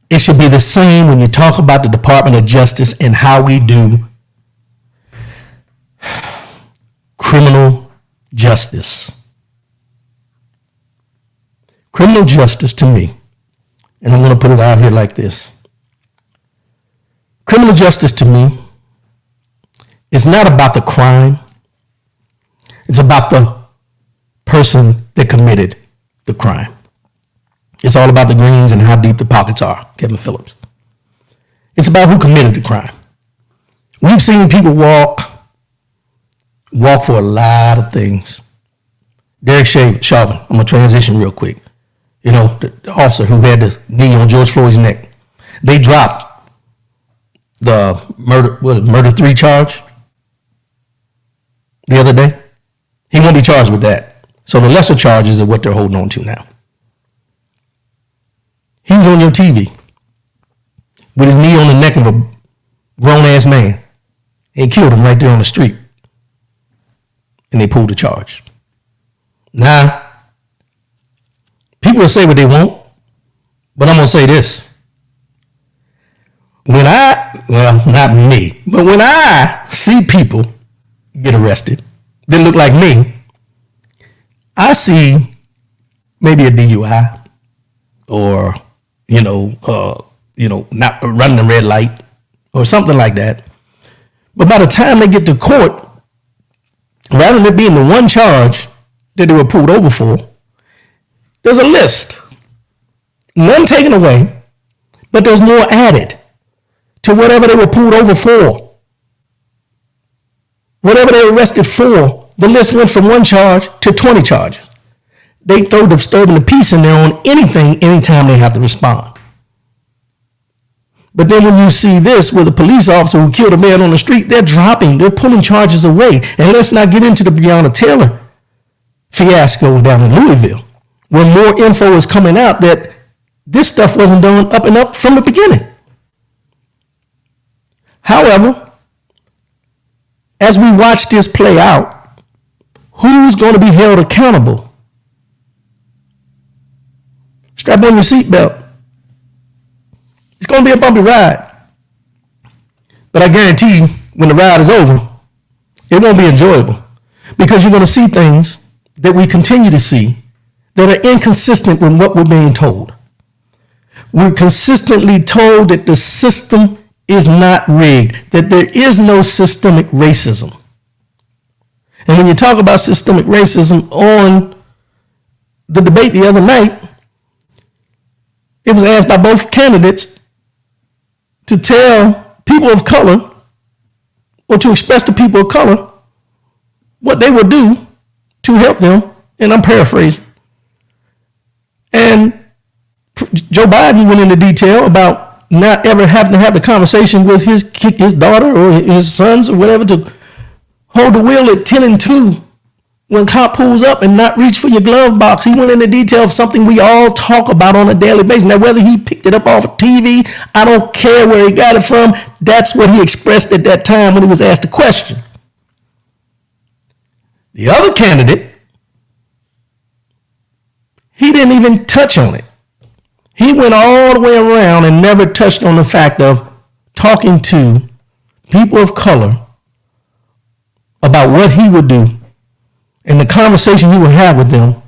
It should be the same when you talk about the Department of Justice and how we do criminal justice. Criminal justice, to me, and I'm going to put it out here like this. Criminal justice, to me, is not about the crime. It's about the person that committed the crime. It's all about the greens and how deep the pockets are, Kevin Phillips. It's about who committed the crime. We've seen people walk for a lot of things. Derek Chauvin, I'm going to transition real quick. You know, the officer who had the knee on George Floyd's neck. They dropped the murder 3 charge the other day. He won't be charged with that. So the lesser charges are what they're holding on to now. He was on your TV with his knee on the neck of a grown-ass man. They killed him right there on the street. And they pulled the charge. Now, people will say what they want, but I'm going to say this. Not me, but when I see people get arrested that look like me, I see maybe a DUI or, not running a red light or something like that. But by the time they get to court, rather than being the one charge that they were pulled over for, there's a list. None taken away, but there's more added to whatever they were pulled over for. Whatever they were arrested for, the list went from 1 charge to 20 charges. They throw disturbing the peace in there on anything, anytime they have to respond. But then when you see this with a police officer who killed a man on the street, they're pulling charges away. And let's not get into the Breonna Taylor fiasco down in Louisville, where more info is coming out that this stuff wasn't done up and up from the beginning. However, as we watch this play out, who's going to be held accountable? Strap on your seatbelt. It's going to be a bumpy ride. But I guarantee you, when the ride is over, it won't be enjoyable, because you're going to see things that we continue to see that are inconsistent with what we're being told. We're consistently told that the system is not rigged, that there is no systemic racism. And when you talk about systemic racism on the debate the other night, it was asked by both candidates to tell people of color, or to express to people of color, what they would do to help them, and I'm paraphrasing. And Joe Biden went into detail about not ever having to have the conversation with his daughter or his sons or whatever to hold the wheel at 10 and 2 when cop pulls up and not reach for your glove box. He went into detail of something we all talk about on a daily basis. Now, whether he picked it up off of TV, I don't care where he got it from. That's what he expressed at that time when he was asked the question. The other candidate, he didn't even touch on it. He went all the way around and never touched on the fact of talking to people of color about what he would do and the conversation he would have with them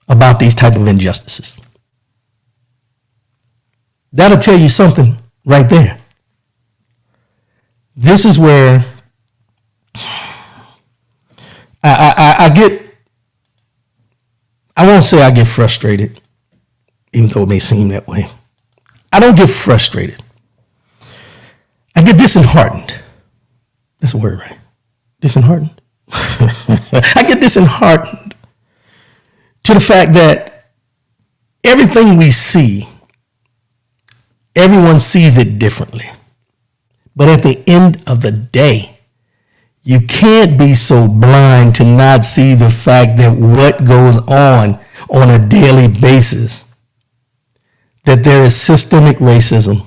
about these type of injustices. That'll tell you something right there. This is where I won't say I get frustrated, even though it may seem that way. I don't get frustrated. I get disheartened. That's a word, right? Disheartened. I get disheartened to the fact that everything we see, everyone sees it differently. But at the end of the day, you can't be so blind to not see the fact that what goes on a daily basis, that there is systemic racism,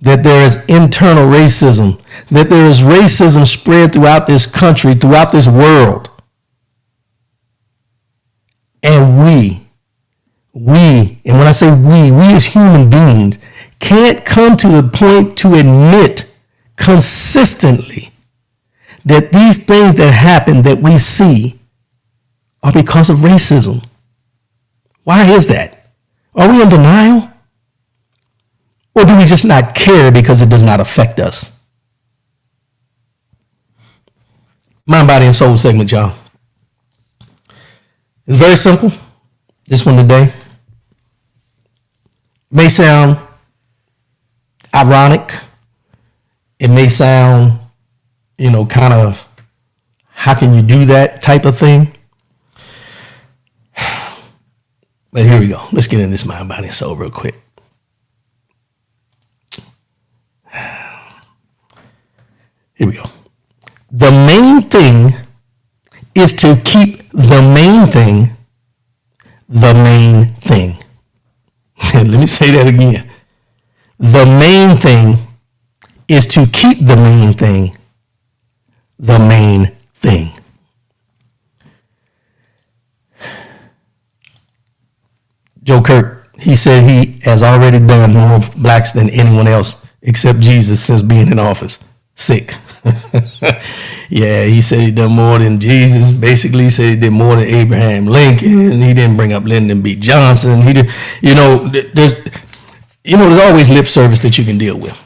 that there is internal racism, that there is racism spread throughout this country, throughout this world. And and when I say we as human beings can't come to the point to admit consistently that these things that happen that we see are because of racism. Why is that? Are we in denial? Or do we just not care because it does not affect us? Mind, Body, and Soul segment, y'all. It's very simple. This one today may sound ironic. It may sound, kind of, how can you do that type of thing? But here we go. Let's get in this Mind, Body, and Soul real quick. Here we go. The main thing is to keep the main thing the main thing. Let me say that again. The main thing is to keep the main thing the main thing. Joe Kirk, he said he has already done more blacks than anyone else except Jesus since being in office. Sick. Yeah, he said he done more than Jesus. Basically, he said he did more than Abraham Lincoln. He didn't bring up Lyndon B. Johnson. He did, there's always lip service that you can deal with.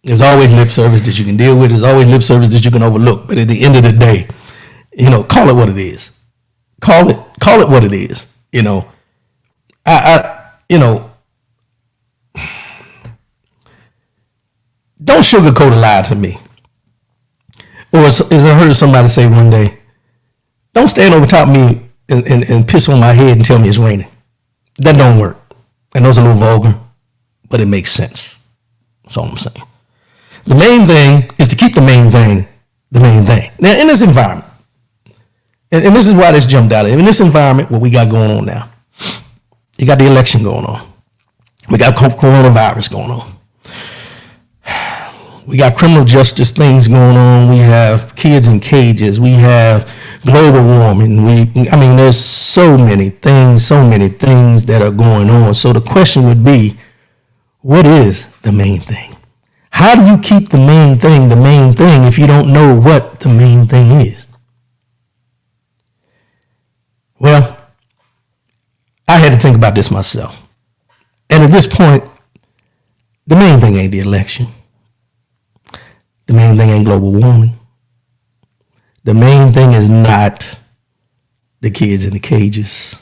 There's always lip service that you can deal with. There's always lip service that you can overlook. But at the end of the day, call it what it is. Call it what it is. Don't sugarcoat a lie to me. Or as I heard somebody say one day, don't stand over top of me and piss on my head and tell me it's raining. That don't work. I know it's a little vulgar, but it makes sense. That's all I'm saying. The main thing is to keep the main thing the main thing. Now, in this environment, and this is why this jumped out. In this environment, what we got going on now, you got the election going on. We got coronavirus going on. We got criminal justice things going on. We have kids in cages. We have global warming. There's so many things that are going on. So the question would be, what is the main thing? How do you keep the main thing if you don't know what the main thing is? Well, I had to think about this myself. And at this point, the main thing ain't the election. The main thing ain't global warming. The main thing is not the kids in the cages.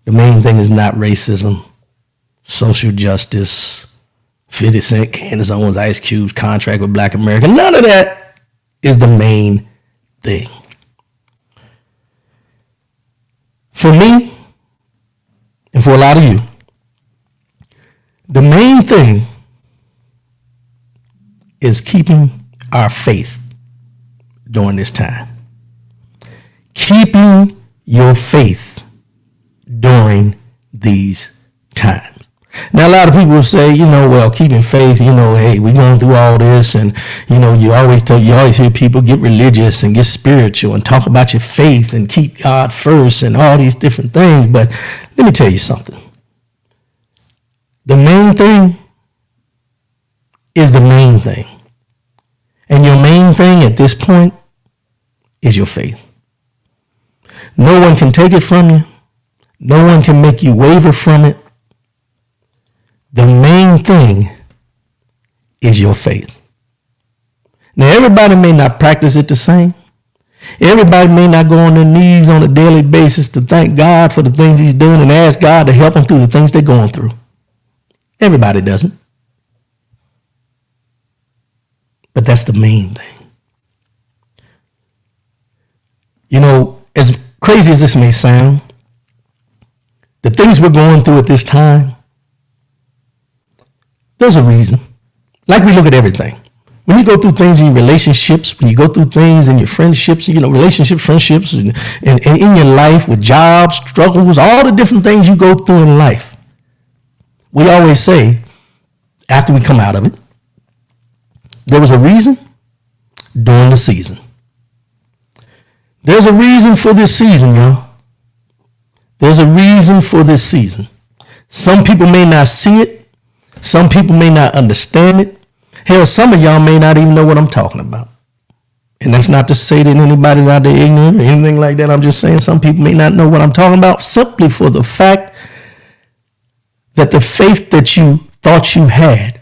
The main thing is not racism, social justice, 50 Cent, Candace Owens, Ice Cube's contract with Black America. None of that is the main thing. For me, and for a lot of you, the main thing is keeping our faith during this time. Keeping your faith during these times. Now, a lot of people will say, well, keeping faith, hey, we're going through all this. And, you always hear people get religious and get spiritual and talk about your faith and keep God first and all these different things. But let me tell you something. The main thing is the main thing. And your main thing at this point is your faith. No one can take it from you. No one can make you waver from it. The main thing is your faith. Now, everybody may not practice it the same. Everybody may not go on their knees on a daily basis to thank God for the things he's done and ask God to help them through the things they're going through. Everybody doesn't. But that's the main thing. As crazy as this may sound, the things we're going through at this time, there's a reason. Like we look at everything. When you go through things in your relationships, when you go through things in your friendships, relationships, friendships, and in your life with jobs, struggles, all the different things you go through in life, we always say, after we come out of it, there was a reason during the season. There's a reason for this season, y'all. There's a reason for this season. Some people may not see it. Some people may not understand it. Hell, some of y'all may not even know what I'm talking about. And that's not to say that anybody's out there ignorant or anything like that. I'm just saying some people may not know what I'm talking about simply for the fact that the faith that you thought you had,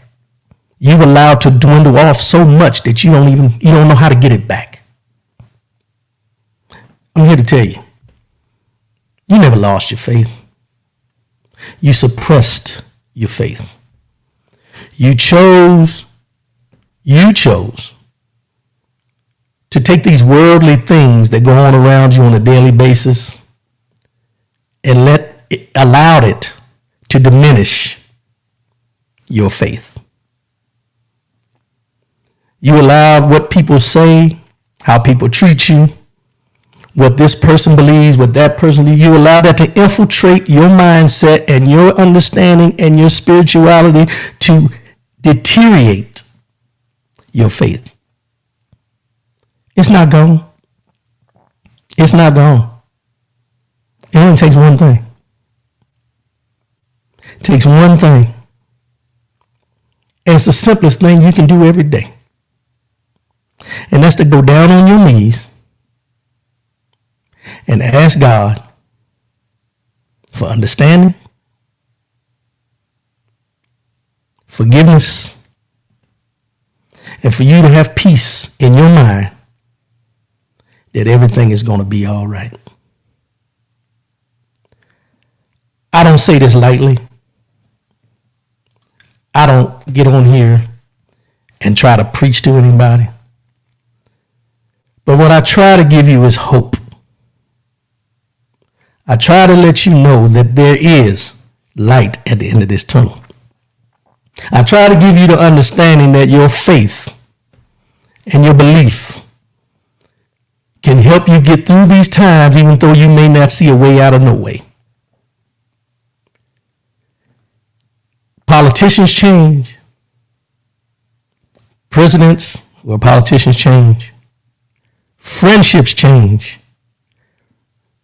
you've allowed to dwindle off so much that you don't know how to get it back. I'm here to tell you, you never lost your faith. You suppressed your faith. You chose to take these worldly things that go on around you on a daily basis and allowed it to diminish your faith. You allowed what people say, how people treat you, what this person believes, what that person believes. You allow that to infiltrate your mindset and your understanding and your spirituality to deteriorate your faith. It's not gone. It's not gone. It only takes one thing. It takes one thing. And it's the simplest thing you can do every day. And that's to go down on your knees and ask God for understanding, forgiveness, and for you to have peace in your mind that everything is going to be all right. I don't say this lightly. I don't get on here and try to preach to anybody. But what I try to give you is hope. I try to let you know that there is light at the end of this tunnel. I try to give you the understanding that your faith and your belief can help you get through these times, even though you may not see a way out of no way. Politicians change. Presidents or politicians change. Friendships change.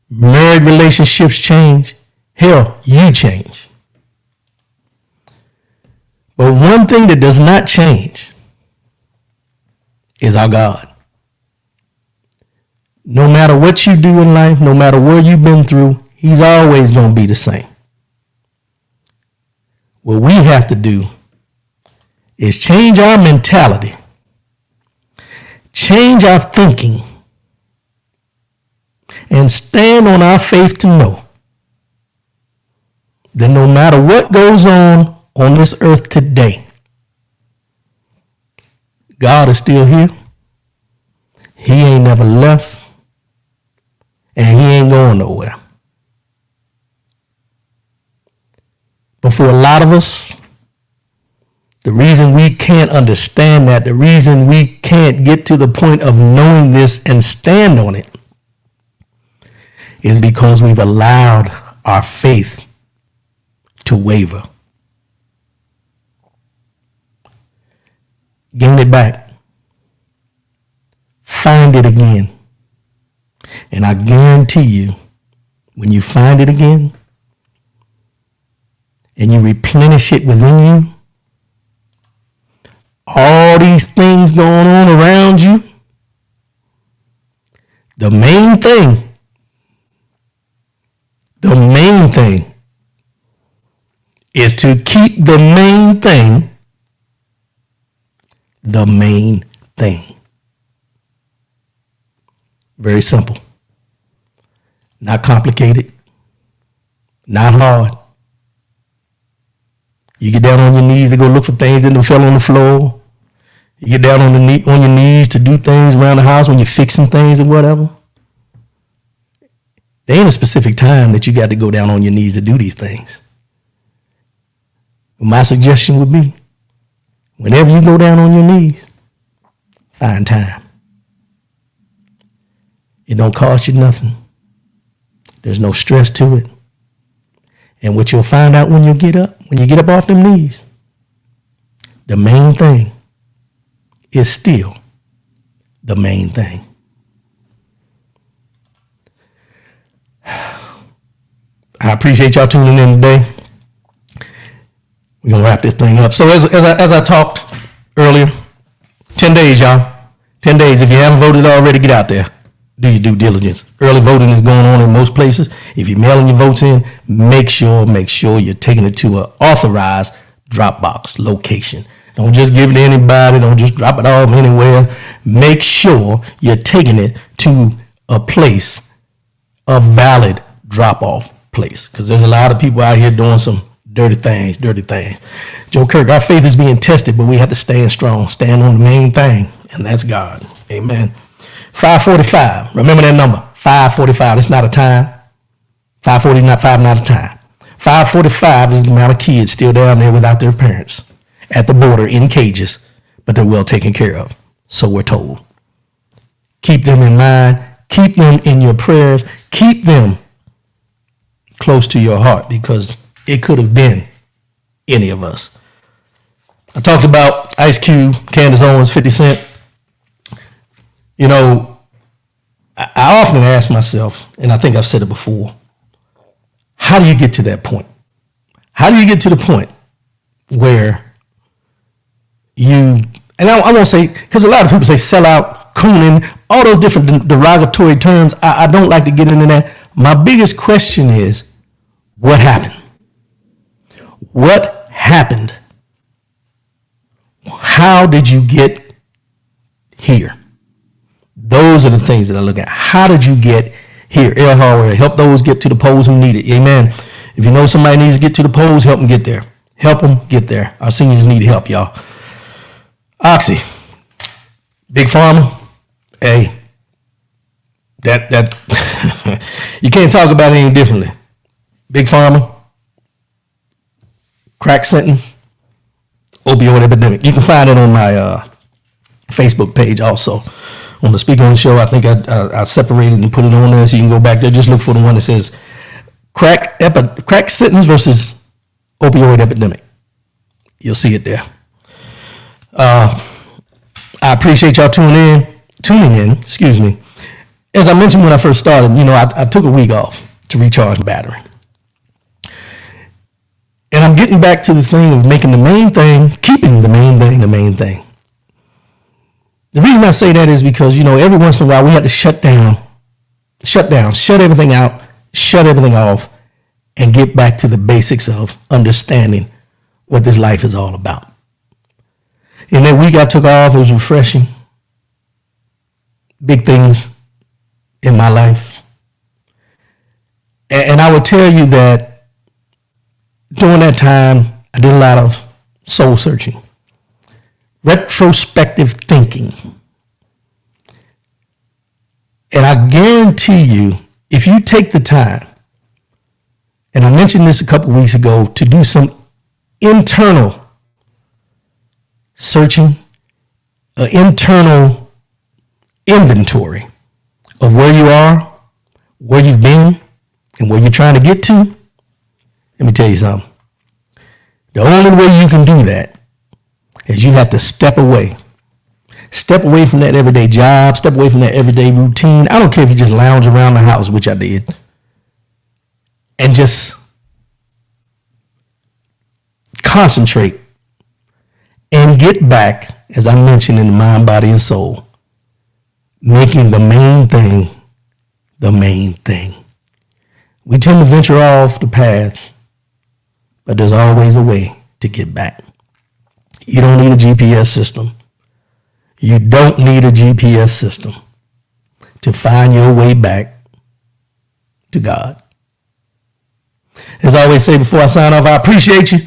Married relationships change. Hell, you change. But one thing that does not change is our God. No matter what you do in life, no matter where you've been through, he's always going to be the same. What we have to do is change our mentality, change our thinking, and stand on our faith to know that no matter what goes on this earth today, God is still here. He ain't never left, and he ain't going nowhere. But for a lot of us, the reason we can't understand that, the reason we can't get to the point of knowing this and stand on it, is because we've allowed our faith to waver. Gain it back. Find it again. And I guarantee you, when you find it again and you replenish it within you, all these things going on around you, the main thing is to keep the main thing the main thing. Very simple. Not complicated. Not hard. You get down on your knees to go look for things that fell on the floor. You get down on your knees to do things around the house when you're fixing things or whatever. There ain't a specific time that you got to go down on your knees to do these things. My suggestion would be, whenever you go down on your knees, find time. It don't cost you nothing. There's no stress to it. And what you'll find out when you get up off them knees, the main thing is still the main thing. I appreciate y'all tuning in today. We're going to wrap this thing up. So as I talked earlier, 10 days, y'all. 10 days. If you haven't voted already, get out there. Do your due diligence. Early voting is going on in most places. If you're mailing your votes in, make sure you're taking it to an authorized drop box location. Don't just give it to anybody. Don't just drop it off anywhere. Make sure you're taking it to a place, a valid drop-off place. Because there's a lot of people out here doing some dirty things. Joe Kirk, our faith is being tested, but we have to stand strong. Stand on the main thing, and that's God. Amen. 545. Remember that number. 545. It's not a time. 540 is not a time. 545 is the amount of kids still down there without their parents at the border in cages, but they're well taken care of. So we're told. Keep them in mind. Keep them in your prayers. Keep them close to your heart, because it could have been any of us. I talked about Ice Cube, Candace Owens, 50 Cent. You know, I often ask myself, and I think I've said it before, how do you get to that point? How do you get to the point where you, and I won't say, because a lot of people say sell out, cooning, all those different derogatory terms. I don't like to get into that. My biggest question is, what happened? What happened? How did you get here? Those are the things that I look at. How did you get here? Air Hardware, help those get to the polls who need it. Amen. If you know somebody needs to get to the polls, help them get there. Help them get there. Our seniors need help, y'all. Oxy, Big Pharma, hey, that you can't talk about it any differently. Big Pharma, crack sentence, opioid epidemic. You can find it on my Facebook page also. On the Speaker on the Show, I think I separated and put it on there, so you can go back there. Just look for the one that says crack sentence versus opioid epidemic. You'll see it there. I appreciate y'all tuning in. Excuse me. As I mentioned when I first started, you know, I took a week off to recharge my battery. And I'm getting back to the thing of making the main thing, keeping the main thing, the main thing. The reason I say that is because, you know, every once in a while we have to shut everything out, shut everything off, and get back to the basics of understanding what this life is all about. And that week I took off, it was refreshing. Big things in my life. And I would tell you that during that time, I did a lot of soul searching, retrospective thinking. And I guarantee you, if you take the time, and I mentioned this a couple weeks ago, to do some internal searching, internal inventory of where you are, where you've been and where you're trying to get to, let me tell you something. The only way you can do that is you have to step away. Step away from that everyday job. Step away from that everyday routine. I don't care if you just lounge around the house, which I did, and just concentrate and get back, as I mentioned, in the mind, body, and soul, making the main thing the main thing. We tend to venture off the path, but there's always a way to get back. You don't need a GPS system. You don't need a GPS system to find your way back to God. As I always say before I sign off, I appreciate you.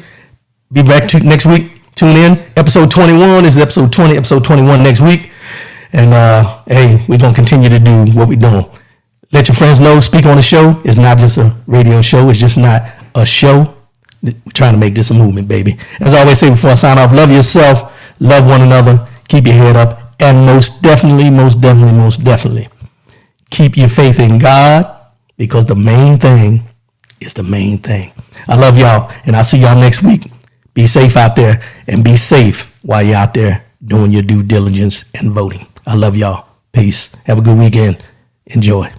Be back next week. Tune in. Episode 21 is episode 20, episode 21 next week. And hey, we're going to continue to do what we're doing. Let your friends know. Speak on the show. It's not just a radio show. It's just not a show. We're trying to make this a movement, baby. As I always say before I sign off, love yourself, love one another, keep your head up, and most definitely, keep your faith in God, because the main thing is the main thing. I love y'all, and I'll see y'all next week. Be safe out there, and be safe while you're out there doing your due diligence and voting. I love y'all. Peace. Have a good weekend. Enjoy.